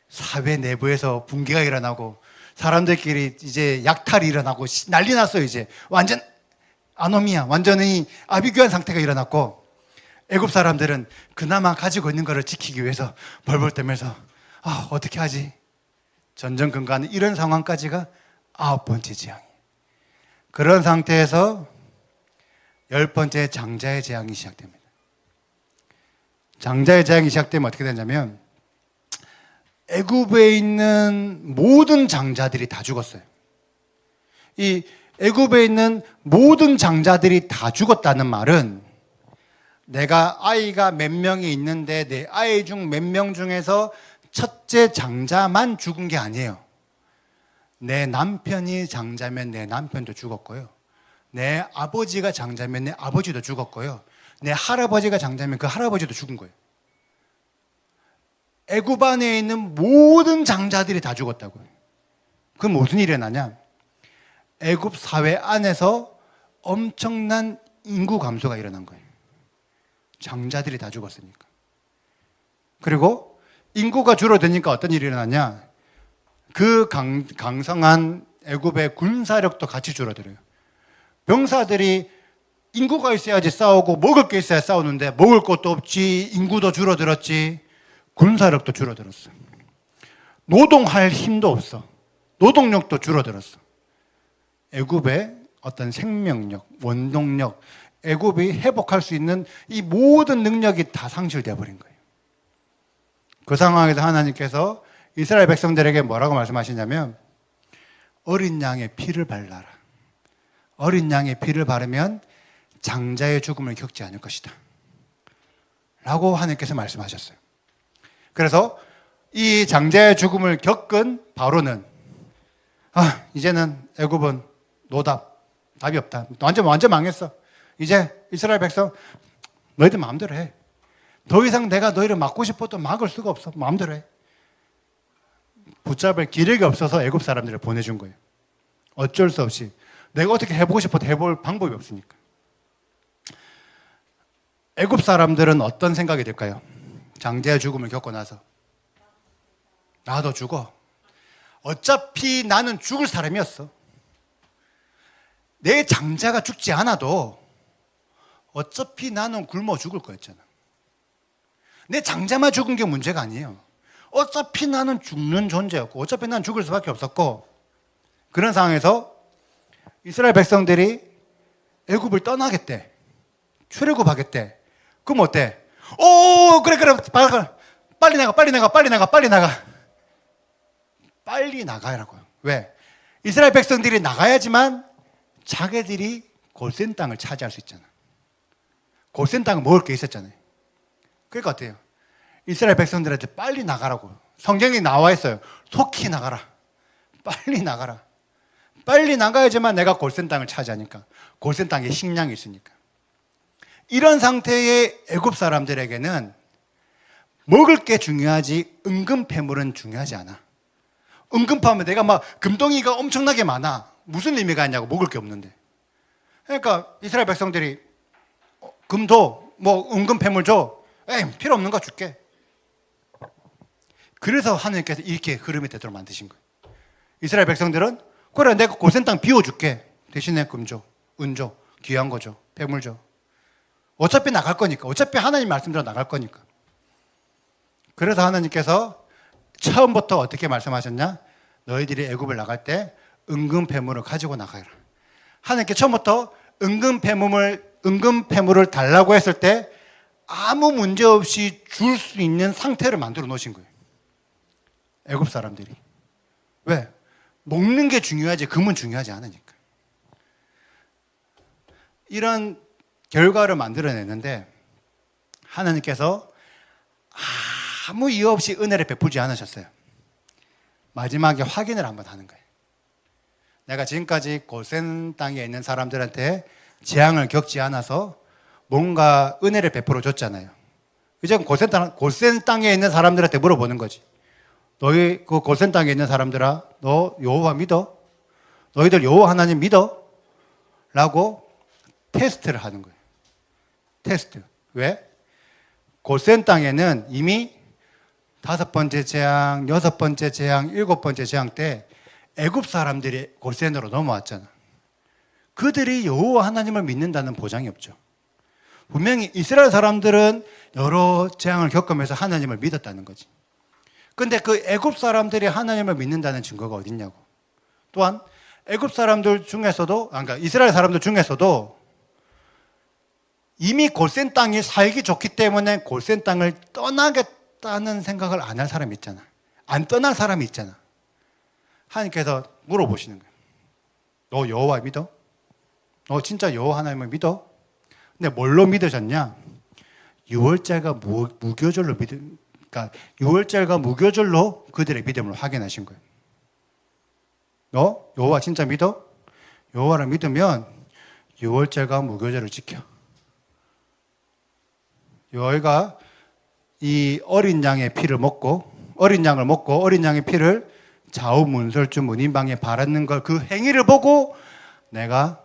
사회 내부에서 붕괴가 일어나고 사람들끼리 이제 약탈이 일어나고 난리 났어요. 이제 완전 아노미아, 완전히 아비규환 상태가 일어났고, 애굽 사람들은 그나마 가지고 있는 것을 지키기 위해서 벌벌 떨면서 어떻게 하지? 전전긍긍하는 이런 상황까지가 9번째 재앙이에요. 그런 상태에서 10번째 장자의 재앙이 시작됩니다. 장자의 재앙이 시작되면 어떻게 되냐면 애굽에 있는 모든 장자들이 다 죽었어요. 이 애굽에 있는 모든 장자들이 다 죽었다는 말은 내가 아이가 몇 명이 있는데 내 아이 중 몇 명 중에서 첫째 장자만 죽은 게 아니에요. 내 남편이 장자면 내 남편도 죽었고요. 내 아버지가 장자면 내 아버지도 죽었고요. 내 할아버지가 장자면 그 할아버지도 죽은 거예요. 애굽 안에 있는 모든 장자들이 다 죽었다고요. 그럼 무슨 일이 일어나냐? 애굽 사회 안에서 엄청난 인구 감소가 일어난 거예요. 장자들이 다 죽었으니까. 그리고 인구가 줄어드니까 어떤 일이 일어나냐? 그 강성한 애굽의 군사력도 같이 줄어들어요. 병사들이 인구가 있어야지 싸우고 먹을 게 있어야 싸우는데 먹을 것도 없지, 인구도 줄어들었지, 군사력도 줄어들었어. 노동할 힘도 없어. 노동력도 줄어들었어. 애굽의 어떤 생명력, 원동력, 애굽이 회복할 수 있는 이 모든 능력이 다 상실되어 버린 거예요. 그 상황에서 하나님께서 이스라엘 백성들에게 뭐라고 말씀하시냐면 어린 양의 피를 발라라. 어린 양의 피를 바르면 장자의 죽음을 겪지 않을 것이다 라고 하나님께서 말씀하셨어요. 그래서 이 장자의 죽음을 겪은 바로는 이제는 애굽은 노답, 답이 없다. 완전 망했어. 이제 이스라엘 백성 너희들 마음대로 해. 더 이상 내가 너희를 막고 싶어도 막을 수가 없어. 마음대로 해. 붙잡을 기력이 없어서 애굽 사람들을 보내준 거예요. 어쩔 수 없이. 내가 어떻게 해보고 싶어도 해볼 방법이 없으니까. 애굽 사람들은 어떤 생각이 들까요? 장자의 죽음을 겪고 나서 나도 죽어. 어차피 나는 죽을 사람이었어. 내 장자가 죽지 않아도 어차피 나는 굶어 죽을 거였잖아. 내 장자만 죽은 게 문제가 아니에요. 어차피 나는 죽는 존재였고 어차피 나는 죽을 수밖에 없었고, 그런 상황에서 이스라엘 백성들이 애굽을 떠나겠대. 출애굽하겠대. 그럼 어때? 그래 빨리 나가. 빨리 나가라고요. 왜? 이스라엘 백성들이 나가야지만 자기들이 골센 땅을 차지할 수 있잖아. 골센 땅은 먹을 게 있었잖아요. 그러니까 어때요? 이스라엘 백성들한테 빨리 나가라고 성경에 나와 있어요. 속히 나가라. 빨리 나가라. 빨리 나가야지만 내가 골센 땅을 차지하니까. 골센 땅에 식량이 있으니까. 이런 상태의 애굽 사람들에게는 먹을 게 중요하지 은근 패물은 중요하지 않아. 은근 파면 내가 막 금덩이가 엄청나게 많아. 무슨 의미가 있냐고, 먹을 게 없는데. 그러니까 이스라엘 백성들이 금 줘, 은근 패물 줘. 필요 없는 거 줄게. 그래서 하나님께서 이렇게 흐름이 되도록 만드신 거예요. 이스라엘 백성들은 그래 내가 고센 땅 비워줄게. 대신에 금 줘, 은 줘, 귀한 거 줘, 패물 줘. 어차피 나갈 거니까. 어차피 하나님 말씀대로 나갈 거니까. 그래서 하나님께서 처음부터 어떻게 말씀하셨냐? 너희들이 애굽을 나갈 때 은근 패물을 가지고 나가라. 하나님께 처음부터 은근 패물을 달라고 했을 때 아무 문제 없이 줄 수 있는 상태를 만들어 놓으신 거예요. 애굽 사람들이. 왜? 먹는 게 중요하지 금은 중요하지 않으니까. 이런 결과를 만들어냈는데 하나님께서 아무 이유 없이 은혜를 베풀지 않으셨어요. 마지막에 확인을 한번 하는 거예요. 내가 지금까지 고센 땅에 있는 사람들한테 재앙을 겪지 않아서 뭔가 은혜를 베풀어 줬잖아요. 이제 고센 땅에 있는 사람들한테 물어보는 거지. 너희 그 고센 땅에 있는 사람들아, 너 여호와 믿어? 너희들 여호와 하나님 믿어? 라고 테스트를 하는 거예요. 테스트. 왜? 고센 땅에는 이미 5번째 재앙, 6번째 재앙, 7번째 재앙 때 애굽 사람들이 고센으로 넘어왔잖아. 그들이 여호와 하나님을 믿는다는 보장이 없죠. 분명히 이스라엘 사람들은 여러 재앙을 겪으면서 하나님을 믿었다는 거지. 근데 그 애굽 사람들이 하나님을 믿는다는 증거가 어딨냐고. 또한 애굽 사람들 중에서도, 그러니까 이스라엘 사람들 중에서도 이미 골센 땅이 살기 좋기 때문에 골센 땅을 떠나겠다는 생각을 안 할 사람이 있잖아. 안 떠날 사람이 있잖아. 하나님께서 물어보시는 거예요. 너 여호와 믿어? 너 진짜 여호와 하나님을 믿어? 근데 뭘로 믿으셨냐? 유월절과 무교절로 그러니까 유월절과 무교절로 그들의 믿음을 확인하신 거예요. 너 여호와 진짜 믿어? 여호와를 믿으면 유월절과 무교절을 지켜. 여호와가 이 어린 양의 피를 먹고 어린 양의 피를 좌우 문설주 문인방에 바르는 걸 그 행위를 보고 내가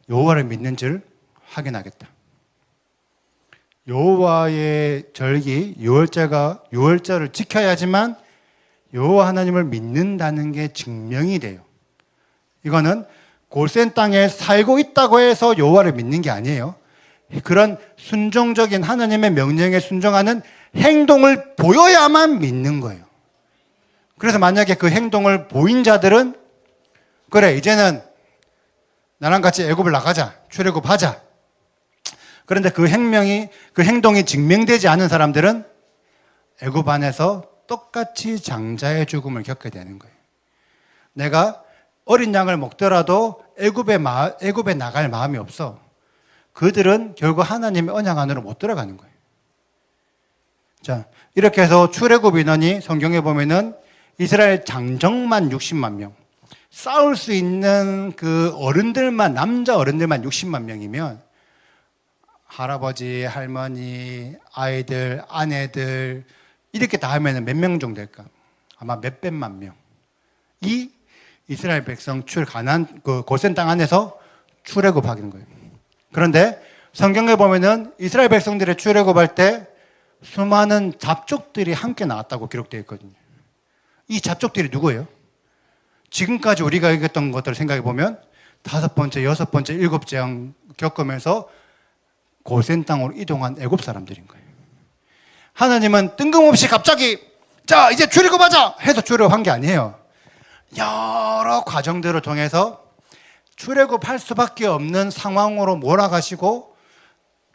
여호와를 믿는 줄 확인하겠다. 여호와의 절기 유월절을 지켜야지만 여호와 하나님을 믿는다는 게 증명이 돼요. 이거는 골센 땅에 살고 있다고 해서 여호와를 믿는 게 아니에요. 그런 순종적인 하나님의 명령에 순종하는 행동을 보여야만 믿는 거예요. 그래서 만약에 그 행동을 보인 자들은 그래 이제는 나랑 같이 애굽을 나가자, 출애굽하자. 그런데 그 행동이 증명되지 않은 사람들은 애굽 안에서 똑같이 장자의 죽음을 겪게 되는 거예요. 내가 어린 양을 먹더라도 애굽에 나갈 마음이 없어. 그들은 결국 하나님의 언약 안으로 못 들어가는 거예요. 자, 이렇게 해서 출애굽 인원이 성경에 보면은 이스라엘 장정만 60만 명, 싸울 수 있는 그 어른들만, 남자 어른들만 60만 명이면 할아버지, 할머니, 아이들, 아내들 이렇게 다 하면 몇 명 정도 될까? 아마 몇백만 명. 이 이스라엘 백성 그 고센 땅 안에서 출애굽하는 거예요. 그런데 성경에 보면은 이스라엘 백성들의 출애굽할 때 수많은 잡족들이 함께 나왔다고 기록되어 있거든요. 이 잡족들이 누구예요? 지금까지 우리가 얘기했던 것들을 생각해 보면 5번째, 6번째, 7번째 재앙 겪으면서 고센 땅으로 이동한 애굽 사람들인 거예요. 하나님은 뜬금없이 갑자기 자 이제 출애굽하자 해서 출애굽한 게 아니에요. 여러 과정들을 통해서 출애굽할 수밖에 없는 상황으로 몰아가시고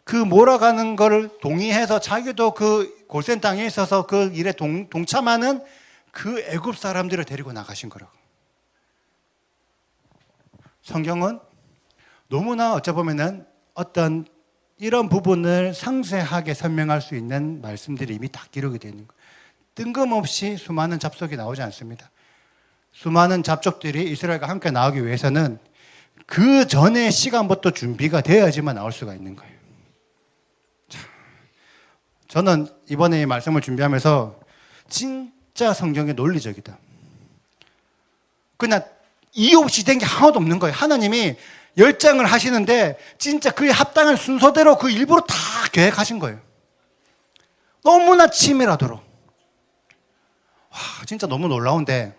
그 몰아가는 것을 동의해서 자기도 그 고센 땅에 있어서 그 일에 동참하는 그 애굽 사람들을 데리고 나가신 거라고. 성경은 너무나 어찌 보면은 어떤 이런 부분을 상세하게 설명할 수 있는 말씀들이 이미 다 기록이 되어 있는 거예요. 뜬금없이 수많은 잡족이 나오지 않습니다. 수많은 잡족들이 이스라엘과 함께 나오기 위해서는 그 전의 시간부터 준비가 되어야지만 나올 수가 있는 거예요. 자, 저는 이번에 이 말씀을 준비하면서 진짜 성경이 논리적이다. 그냥 이유 없이 된 게 하나도 없는 거예요. 하나님이 열장을 하시는데 진짜 그에 합당한 순서대로 그 일부러 다 계획하신 거예요. 너무나 치밀하도록. 와, 진짜 너무 놀라운데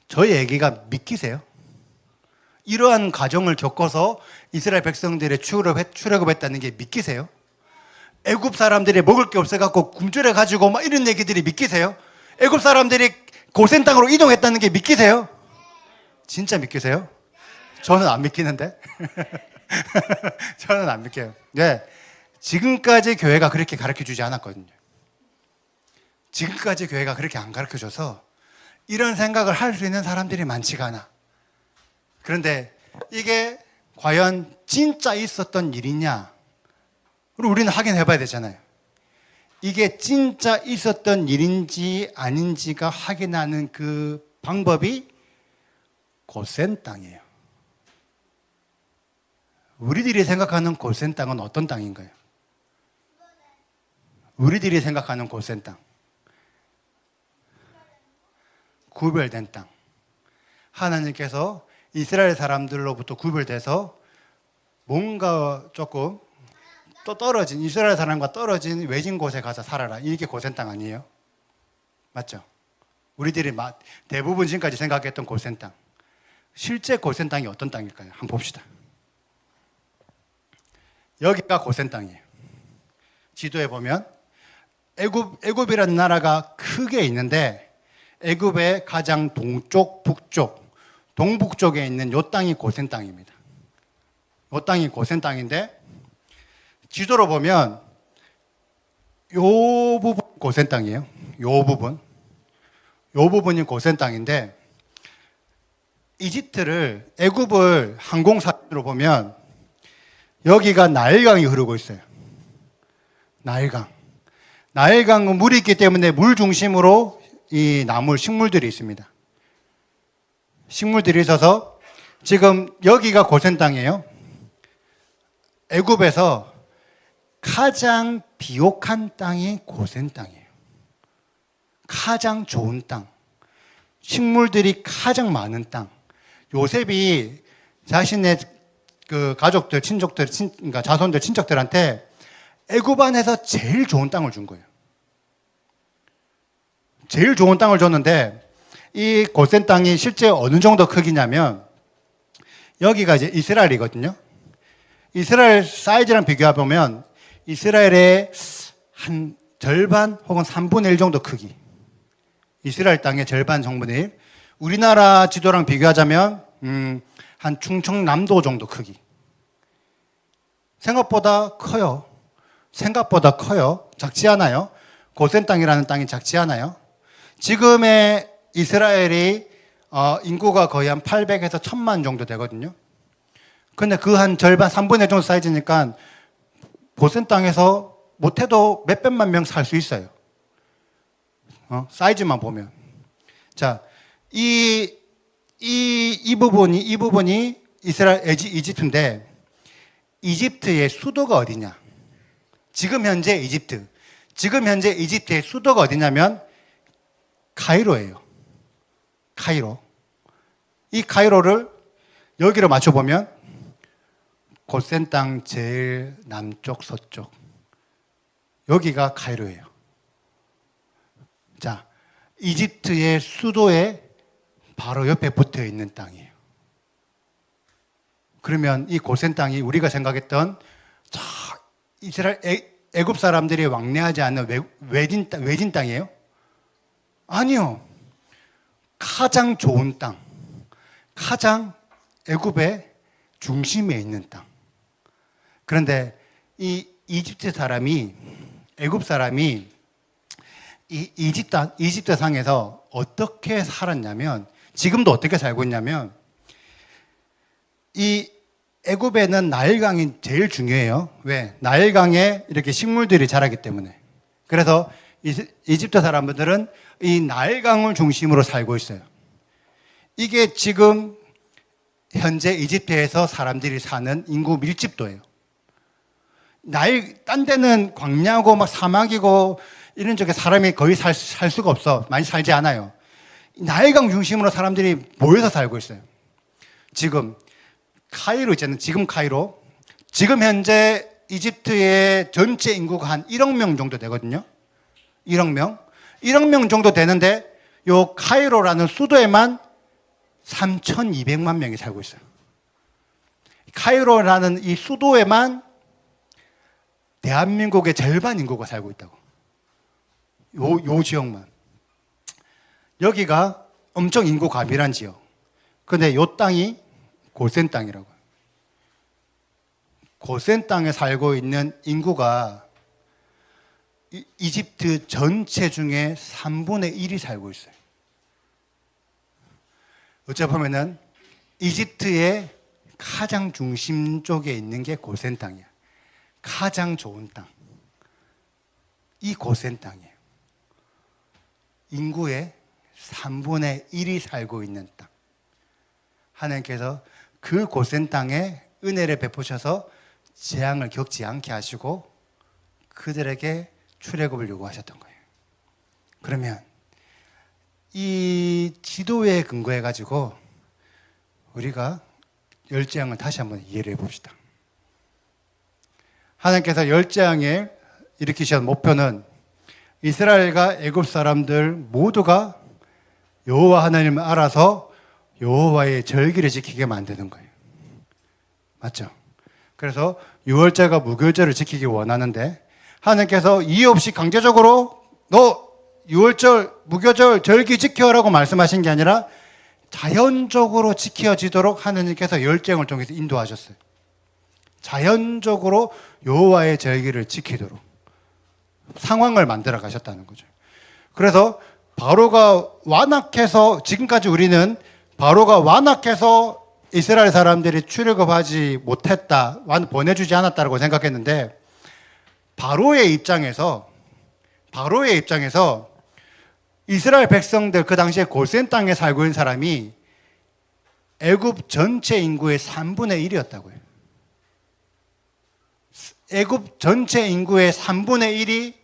저희 얘기가 믿기세요? 이러한 과정을 겪어서 이스라엘 백성들의 출애굽했다는 게 믿기세요? 애굽 사람들이 먹을 게 없어갖고 굶주려가지고 막 이런 얘기들이 믿기세요? 애굽 사람들이 고센 땅으로 이동했다는 게 믿기세요? 진짜 믿기세요? 저는 안 믿기는데. 저는 안 믿겨요. 네, 지금까지 교회가 그렇게 가르쳐주지 않았거든요. 지금까지 교회가 그렇게 안 가르쳐줘서 이런 생각을 할 수 있는 사람들이 많지가 않아. 그런데 이게 과연 진짜 있었던 일이냐? 우리는 확인해 봐야 되잖아요. 이게 진짜 있었던 일인지 아닌지가 확인하는 그 방법이 고센 땅이에요. 우리들이 생각하는 고센 땅은 어떤 땅인가요? 우리들이 생각하는 고센 땅. 구별된 땅. 하나님께서 이스라엘 사람들로부터 구별돼서 뭔가 조금 또 떨어진, 이스라엘 사람과 떨어진 외진 곳에 가서 살아라. 이게 고센 땅 아니에요? 맞죠? 우리들이 대부분 지금까지 생각했던 고센 땅. 실제 고센 땅이 어떤 땅일까요? 한번 봅시다. 여기가 고센 땅이에요. 지도에 보면 애굽이라는 나라가 크게 있는데 애굽의 가장 동쪽, 북쪽, 동북쪽에 있는 요 땅이 고센 땅입니다. 요 땅이 고센 땅인데 지도로 보면 요 부분 고센 땅이에요. 요 부분이 고센 땅인데 애굽을 항공사진으로 보면 여기가 나일강이 흐르고 있어요. 나일강은 물이 있기 때문에 물 중심으로 이 식물들이 있습니다. 식물들이 있어서 지금 여기가 고센 땅이에요. 애굽에서 가장 비옥한 땅이 고센 땅이에요. 가장 좋은 땅. 식물들이 가장 많은 땅. 요셉이 자신의 그 가족들, 친족들, 그러니까 자손들, 친척들한테 애굽 안에서 제일 좋은 땅을 준 거예요. 제일 좋은 땅을 줬는데 이 고센 땅이 실제 어느 정도 크기냐면 여기가 이제 이스라엘이거든요. 이스라엘 사이즈랑 비교해 보면 이스라엘의 한 절반 혹은 3분의 1 정도 크기. 이스라엘 땅의 절반 정도의 1. 우리나라 지도랑 비교하자면 한 충청남도 정도 크기. 생각보다 커요. 작지 않아요. 고센 땅이라는 땅이 작지 않아요. 지금의 이스라엘이 인구가 거의 한 800에서 1000만 정도 되거든요. 근데 그 한 절반 3분의 1 정도 사이즈니까 고센 땅에서 못해도 몇백만 명 살 수 있어요. 사이즈만 보면. 자, 이 부분이 이집트인데 이집트의 수도가 어디냐? 지금 현재 이집트의 수도가 어디냐면 카이로예요. 이 카이로를 여기로 맞춰보면 고센 땅 제일 남쪽 서쪽 여기가 카이로예요. 자, 이집트의 수도에 바로 옆에 붙어 있는 땅이에요. 그러면 이 고센 땅이 우리가 생각했던 이스라엘 애굽 사람들이 왕래하지 않는 외진 땅이에요? 아니요. 가장 좋은 땅, 가장 애굽의 중심에 있는 땅. 그런데 이 애굽 사람이 이 이집트 상에서 어떻게 살았냐면, 지금도 어떻게 살고 있냐면, 이 애굽에는 나일강이 제일 중요해요. 왜? 나일강에 이렇게 식물들이 자라기 때문에. 그래서 이집트 사람들은 이 나일강을 중심으로 살고 있어요. 이게 지금 현재 이집트에서 사람들이 사는 인구 밀집도예요. 딴 데는 광야고 막 사막이고 이런 쪽에 사람이 거의 살 수가 없어. 많이 살지 않아요. 나일강 중심으로 사람들이 모여서 살고 있어요. 지금 카이로 있잖아요. 지금 현재 이집트의 전체 인구가 한 1억 명 정도 되거든요. 1억 명 정도 되는데 요 카이로라는 수도에만 3,200만 명이 살고 있어요. 카이로라는 이 수도에만 대한민국의 절반 인구가 살고 있다고. 요 지역만. 여기가 엄청 인구 가밀한 지역. 근데 요 땅이 고센 땅이라고요. 고센 땅에 살고 있는 인구가 이집트 전체 중에 3분의 1이 살고 있어요. 어찌 보면은 이집트의 가장 중심 쪽에 있는 게 고센 땅이야. 가장 좋은 땅. 이 고센 땅이에요. 인구의 3분의 1이 살고 있는 땅. 하나님께서 그 고센 땅에 은혜를 베푸셔서 재앙을 겪지 않게 하시고 그들에게 출애굽을 요구하셨던 거예요. 그러면 이 지도에 근거해 가지고 우리가 열재앙을 다시 한번 이해를 해봅시다. 하나님께서 열재앙을 일으키신 목표는 이스라엘과 애굽 사람들 모두가 여호와 하나님을 알아서 여호와의 절기를 지키게 만드는 거예요. 맞죠? 그래서 유월절과 무교절을 지키기 원하는데 하나님께서 이유 없이 강제적으로 너 유월절, 무교절, 절기 지켜라고 말씀하신 게 아니라 자연적으로 지켜지도록 하나님께서 열정을 통해서 인도하셨어요. 자연적으로 여호와의 절기를 지키도록 상황을 만들어 가셨다는 거죠. 그래서 바로가 완악해서 지금까지 우리는 바로가 완악해서 이스라엘 사람들이 출애굽하지 못했다, 보내주지 않았다고 생각했는데 바로의 입장에서 이스라엘 백성들 그 당시에 고센 땅에 살고 있는 사람이 애굽 전체 인구의 3분의 1이었다고요. 애굽 전체 인구의 3분의 1이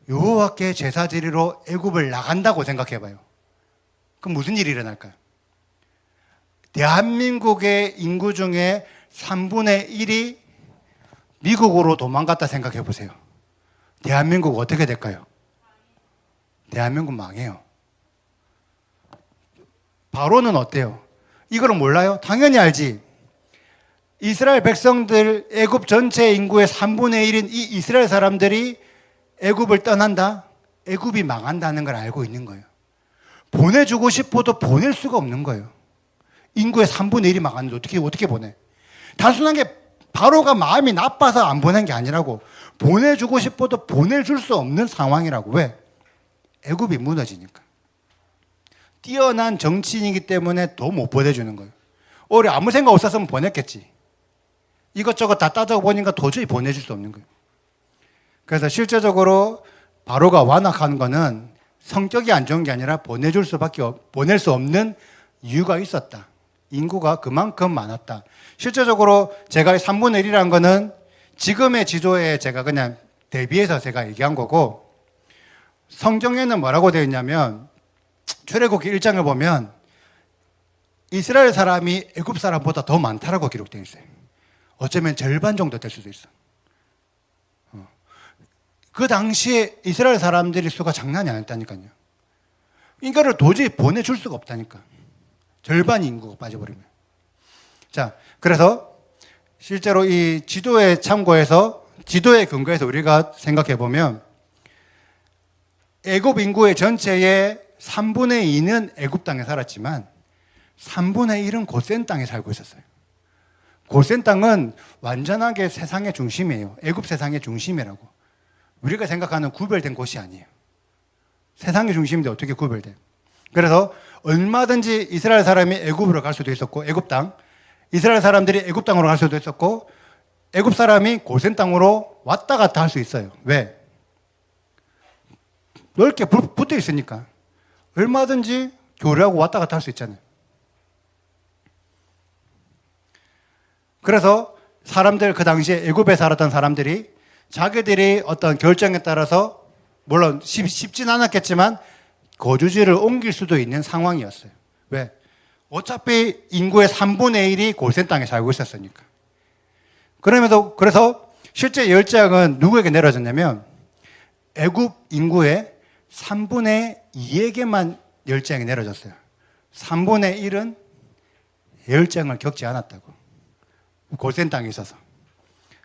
여호와께 제사 드리러 애굽을 나간다고 생각해 봐요. 그럼 무슨 일이 일어날까요? 대한민국의 인구 중에 3분의 1이 미국으로 도망갔다 생각해 보세요. 대한민국 어떻게 될까요? 대한민국 망해요. 바로는 어때요? 이걸 몰라요? 당연히 알지. 이스라엘 백성들 애굽 전체 인구의 3분의 1인 이 이스라엘 사람들이 애굽을 떠난다? 애굽이 망한다는 걸 알고 있는 거예요. 보내주고 싶어도 보낼 수가 없는 거예요. 인구의 3분의 1이 망하는데 어떻게 보내? 단순하게 바로가 마음이 나빠서 안 보낸 게 아니라고 보내주고 싶어도 보내줄 수 없는 상황이라고. 왜? 애굽이 무너지니까. 뛰어난 정치인이기 때문에 더 못 보내주는 거예요. 오히려 아무 생각 없었으면 보냈겠지. 이것저것 다 따져보니까 도저히 보내줄 수 없는 거예요. 그래서 실제적으로 바로가 완악한 거는 성격이 안 좋은 게 아니라 보낼 수 없는 이유가 있었다. 인구가 그만큼 많았다. 실제적으로 제가 3분의 1이라는 거는 지금의 지도에 제가 그냥 대비해서 제가 얘기한 거고, 성경에는 뭐라고 되어 있냐면 출애굽기 1장을 보면 이스라엘 사람이 애굽 사람보다 더 많다라고 기록되어 있어요. 어쩌면 절반 정도 될 수도 있어. 그 당시에 이스라엘 사람들의 수가 장난이 아니었다니까요. 이거를 도저히 보내줄 수가 없다니까. 절반 인구가 빠져버리면. 자, 그래서 실제로 이 지도에 참고해서 지도의 근거에서 우리가 생각해 보면 애굽 인구의 전체의 3분의 2는 애굽 땅에 살았지만 3분의 1은 고센 땅에 살고 있었어요. 고센 땅은 완전하게 세상의 중심이에요. 애굽 세상의 중심이라고. 우리가 생각하는 구별된 곳이 아니에요. 세상의 중심인데 어떻게 구별돼? 그래서 얼마든지 이스라엘 사람이 애굽으로 갈 수도 있었고, 애굽 땅, 이스라엘 사람들이 애굽 땅으로 갈 수도 있었고, 애굽 사람이 고센 땅으로 왔다 갔다 할 수 있어요. 왜? 넓게 붙어 있으니까 얼마든지 교류하고 왔다 갔다 할 수 있잖아요. 그래서 사람들, 그 당시에 애굽에 살았던 사람들이 자기들이 어떤 결정에 따라서 물론 쉽진 않았겠지만 거주지를 옮길 수도 있는 상황이었어요. 왜? 어차피 인구의 3분의 1이 고센 땅에 살고 있었으니까. 그래서 실제 열장은 누구에게 내려졌냐면 애굽 인구의 3분의 2에게만 열장이 내려졌어요. 3분의 1은 열장을 겪지 않았다고. 고센 땅에 있어서.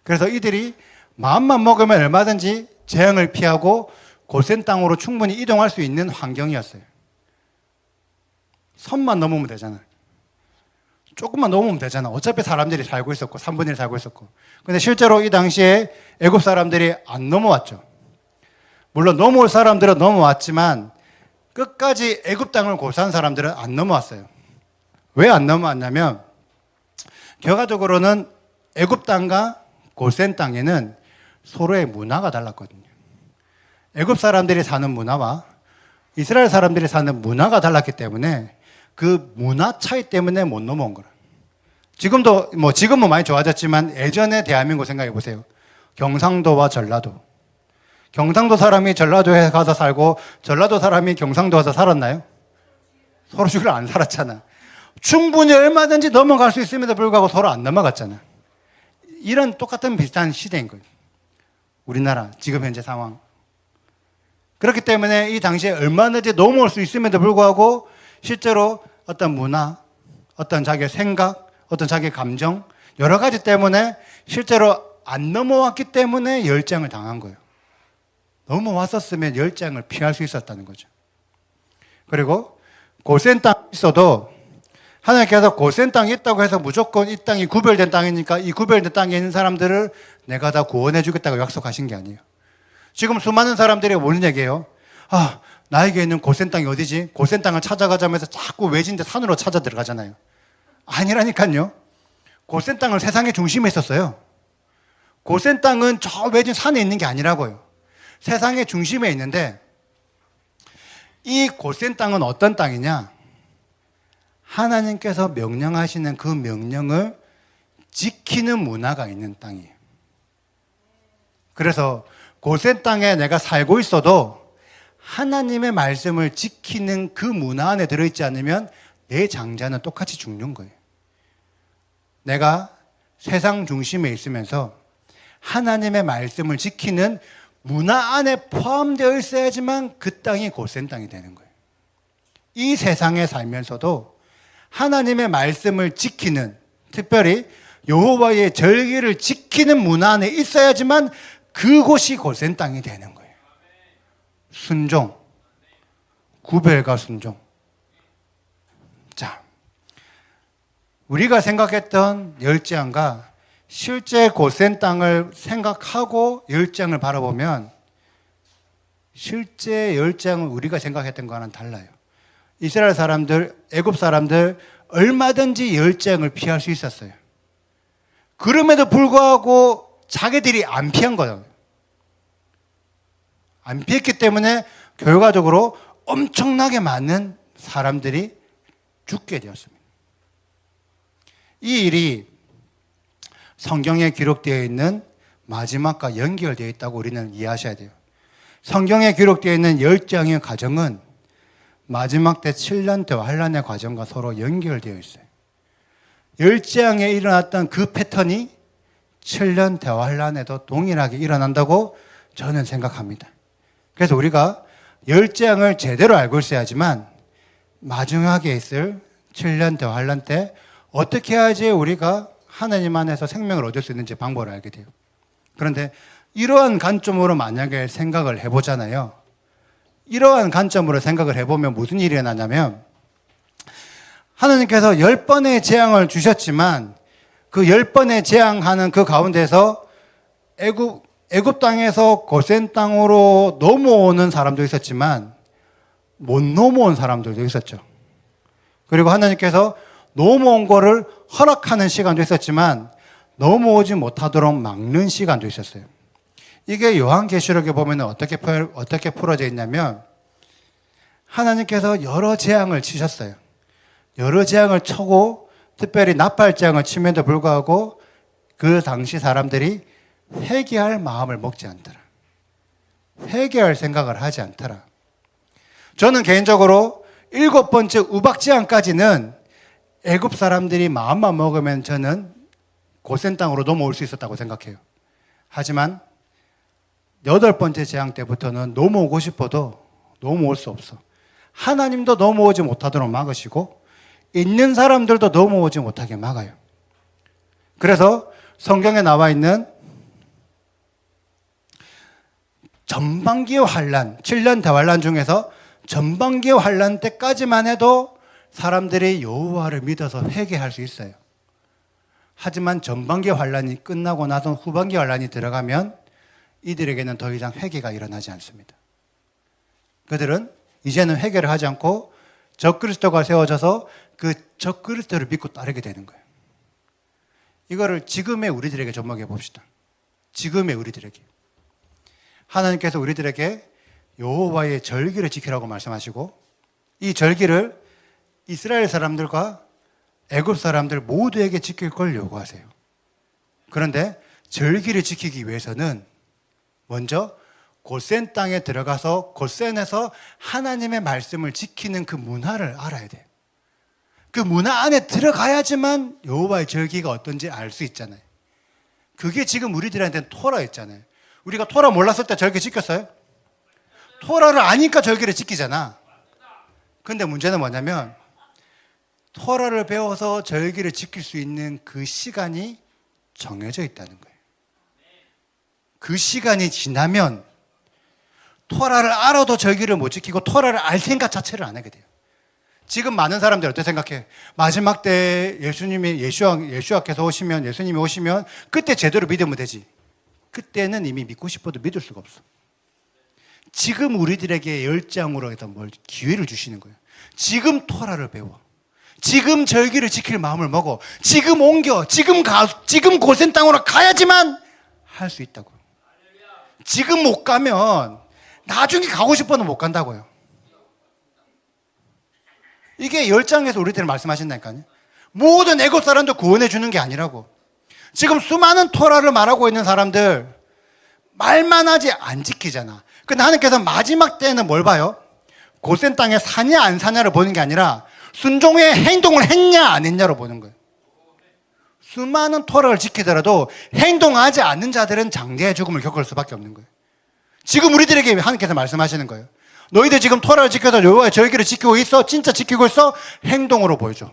그래서 이들이 마음만 먹으면 얼마든지 재앙을 피하고 고센 땅으로 충분히 이동할 수 있는 환경이었어요. 선만 넘으면 되잖아. 조금만 넘으면 되잖아. 어차피 사람들이 살고 있었고 3분의 1 살고 있었고. 근데 실제로 이 당시에 애굽 사람들이 안 넘어왔죠. 물론 넘어올 사람들은 넘어왔지만 끝까지 애굽 땅을 고수한 사람들은 안 넘어왔어요. 왜 안 넘어왔냐면 결과적으로는 애굽 땅과 고센 땅에는 서로의 문화가 달랐거든요. 애굽 사람들이 사는 문화와 이스라엘 사람들이 사는 문화가 달랐기 때문에 그 문화 차이 때문에 못 넘어온 거라. 지금은 많이 좋아졌지만 예전에 대한민국 생각해 보세요. 경상도와 전라도. 경상도 사람이 전라도에 가서 살고 전라도 사람이 경상도 와서 살았나요? 서로 주로 안 살았잖아. 충분히 얼마든지 넘어갈 수 있음에도 불구하고 서로 안 넘어갔잖아. 이런 똑같은 비슷한 시대인 거예요. 우리나라 지금 현재 상황. 그렇기 때문에 이 당시에 얼마든지 넘어올 수 있음에도 불구하고 실제로 어떤 문화, 어떤 자기의 생각, 어떤 자기의 감정, 여러 가지 때문에 실제로 안 넘어왔기 때문에 열장을 당한 거예요. 넘어왔었으면 열장을 피할 수 있었다는 거죠. 그리고 고센 땅 있어도 하나님께서 고센 땅이 있다고 해서 무조건 이 땅이 구별된 땅이니까 이 구별된 땅에 있는 사람들을 내가 다 구원해 주겠다고 약속하신 게 아니에요. 지금 수많은 사람들이 오는 얘기예요. 나에게 있는 고센 땅이 어디지? 고센 땅을 찾아가자면서 자꾸 외진데 산으로 찾아 들어가잖아요. 아니라니까요. 고센 땅은 세상의 중심에 있었어요. 고센 땅은 저 외진 산에 있는 게 아니라고요. 세상의 중심에 있는데 이 고센 땅은 어떤 땅이냐? 하나님께서 명령하시는 그 명령을 지키는 문화가 있는 땅이에요. 그래서 고센 땅에 내가 살고 있어도 하나님의 말씀을 지키는 그 문화 안에 들어있지 않으면 내 장자는 똑같이 죽는 거예요. 내가 세상 중심에 있으면서 하나님의 말씀을 지키는 문화 안에 포함되어 있어야지만 그 땅이 고센 땅이 되는 거예요. 이 세상에 살면서도 하나님의 말씀을 지키는, 특별히 여호와의 절기를 지키는 문화 안에 있어야지만 그곳이 고센 땅이 되는 거예요. 순종, 구별과 순종. 자, 우리가 생각했던 열장과 실제 고센 땅을 생각하고 열장을 바라보면 실제 열장은 우리가 생각했던 거와는 달라요. 이스라엘 사람들, 애굽 사람들 얼마든지 열장을 피할 수 있었어요. 그럼에도 불구하고 자기들이 안 피한 거예요. 안 피했기 때문에 결과적으로 엄청나게 많은 사람들이 죽게 되었습니다. 이 일이 성경에 기록되어 있는 마지막과 연결되어 있다고 우리는 이해하셔야 돼요. 성경에 기록되어 있는 10장의 과정은 마지막 때 7년 대환란의 과정과 서로 연결되어 있어요. 10장에 일어났던 그 패턴이 7년 대환란에도 동일하게 일어난다고 저는 생각합니다. 그래서 우리가 10장을 제대로 알고 있어야지만 마지막에 있을 7년 대환란 때 어떻게 해야지 우리가 하나님 안에서 생명을 얻을 수 있는지 방법을 알게 돼요. 그런데 이러한 관점으로 만약에 생각을 해보잖아요. 이러한 관점으로 생각을 해보면 무슨 일이 일어나냐면 하나님께서 10번의 재앙을 주셨지만 그 10번의 재앙하는 그 가운데서 애굽 땅에서 고센 땅으로 넘어오는 사람도 있었지만 못 넘어온 사람들도 있었죠. 그리고 하나님께서 넘어온 거를 허락하는 시간도 있었지만 넘어오지 못하도록 막는 시간도 있었어요. 이게 요한계시록에 보면 어떻게 풀어져 있냐면 하나님께서 여러 재앙을 치셨어요. 여러 재앙을 쳐고 특별히 나팔재앙을 침에도 불구하고 그 당시 사람들이 회개할 마음을 먹지 않더라. 회개할 생각을 하지 않더라. 저는 개인적으로 7번째 우박재앙까지는 애굽 사람들이 마음만 먹으면 저는 고센 땅으로 넘어올 수 있었다고 생각해요. 하지만 8번째 재앙 때부터는 넘어오고 싶어도 넘어올 수 없어. 하나님도 넘어오지 못하도록 막으시고 있는 사람들도 넘어오지 못하게 막아요. 그래서 성경에 나와 있는 전반기의 환란, 7년 대환란 중에서 전반기의 환란 때까지만 해도 사람들이 여호와를 믿어서 회개할 수 있어요. 하지만 전반기 환란이 끝나고 나서 후반기 환란이 들어가면 이들에게는 더 이상 회개가 일어나지 않습니다. 그들은 이제는 회개를 하지 않고 적그리스도가 세워져서 그 적그리스도를 믿고 따르게 되는 거예요. 이거를 지금의 우리들에게 접목해 봅시다. 지금의 우리들에게. 하나님께서 우리들에게 여호와의 절기를 지키라고 말씀하시고 이 절기를 이스라엘 사람들과 애굽 사람들 모두에게 지킬 걸 요구하세요. 그런데 절기를 지키기 위해서는 먼저 고센 땅에 들어가서 고센에서 하나님의 말씀을 지키는 그 문화를 알아야 돼요. 그 문화 안에 들어가야지만 여호와의 절기가 어떤지 알 수 있잖아요. 그게 지금 우리들한테는 토라였잖아요. 우리가 토라 몰랐을 때 절기 지켰어요? 토라를 아니까 절기를 지키잖아. 근데 문제는 뭐냐면 토라를 배워서 절기를 지킬 수 있는 그 시간이 정해져 있다는 거예요. 그 시간이 지나면 토라를 알아도 절기를 못 지키고 토라를 알 생각 자체를 안 하게 돼요. 지금 많은 사람들이 어떻게 생각해? 마지막 때 예수님께서 오시면, 예수님이 오시면 그때 제대로 믿으면 되지. 그때는 이미 믿고 싶어도 믿을 수가 없어. 지금 우리들에게 열장으로 해서 뭘 기회를 주시는 거예요. 지금 토라를 배워. 지금 절기를 지킬 마음을 먹어. 지금 옮겨. 지금 고센 땅으로 가야지만 할 수 있다고. 지금 못 가면 나중에 가고 싶어도 못 간다고요. 이게 10장에서 우리한테 말씀하신다니까요. 모든 애국 사람들 구원해 주는 게 아니라고. 지금 수많은 토라를 말하고 있는 사람들 말만 하지 안 지키잖아. 근데 하나님께서 마지막 때는 뭘 봐요? 고센 땅에 사냐 안 사냐를 보는 게 아니라 순종의 행동을 했냐 안 했냐로 보는 거예요. 수많은 토라를 지키더라도 행동하지 않는 자들은 장대의 죽음을 겪을 수밖에 없는 거예요. 지금 우리들에게 하나님께서 말씀하시는 거예요. 너희들 지금 토라를 지켜서 여호와의 절기를 지키고 있어? 진짜 지키고 있어? 행동으로 보여줘.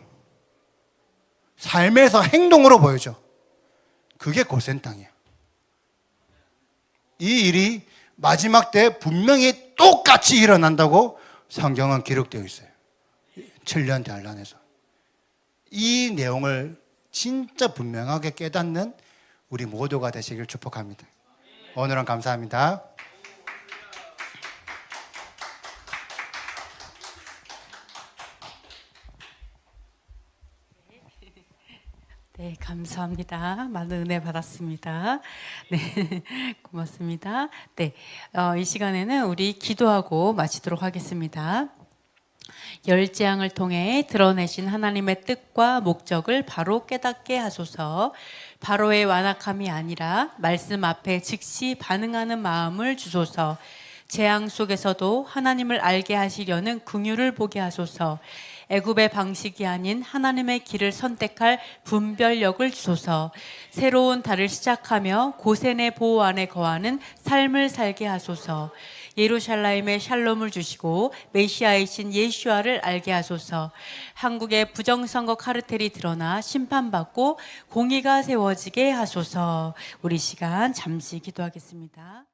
삶에서 행동으로 보여줘. 그게 고센 땅이야. 이 일이 마지막 때 분명히 똑같이 일어난다고 성경은 기록되어 있어요. 7년 대환란에서. 이 내용을 진짜 분명하게 깨닫는 우리 모두가 되시길 축복합니다. 오늘은 감사합니다. 네, 감사합니다. 많은 은혜 받았습니다. 네, 고맙습니다. 네, 이 시간에는 우리 기도하고 마치도록 하겠습니다. 열재앙을 통해 드러내신 하나님의 뜻과 목적을 바로 깨닫게 하소서. 바로의 완악함이 아니라 말씀 앞에 즉시 반응하는 마음을 주소서. 재앙 속에서도 하나님을 알게 하시려는 긍휼을 보게 하소서. 애굽의 방식이 아닌 하나님의 길을 선택할 분별력을 주소서. 새로운 달을 시작하며 고센의 보호 안에 거하는 삶을 살게 하소서. 예루살렘에 샬롬을 주시고 메시아이신 예슈아를 알게 하소서. 한국의 부정선거 카르텔이 드러나 심판받고 공의가 세워지게 하소서. 우리 시간 잠시 기도하겠습니다.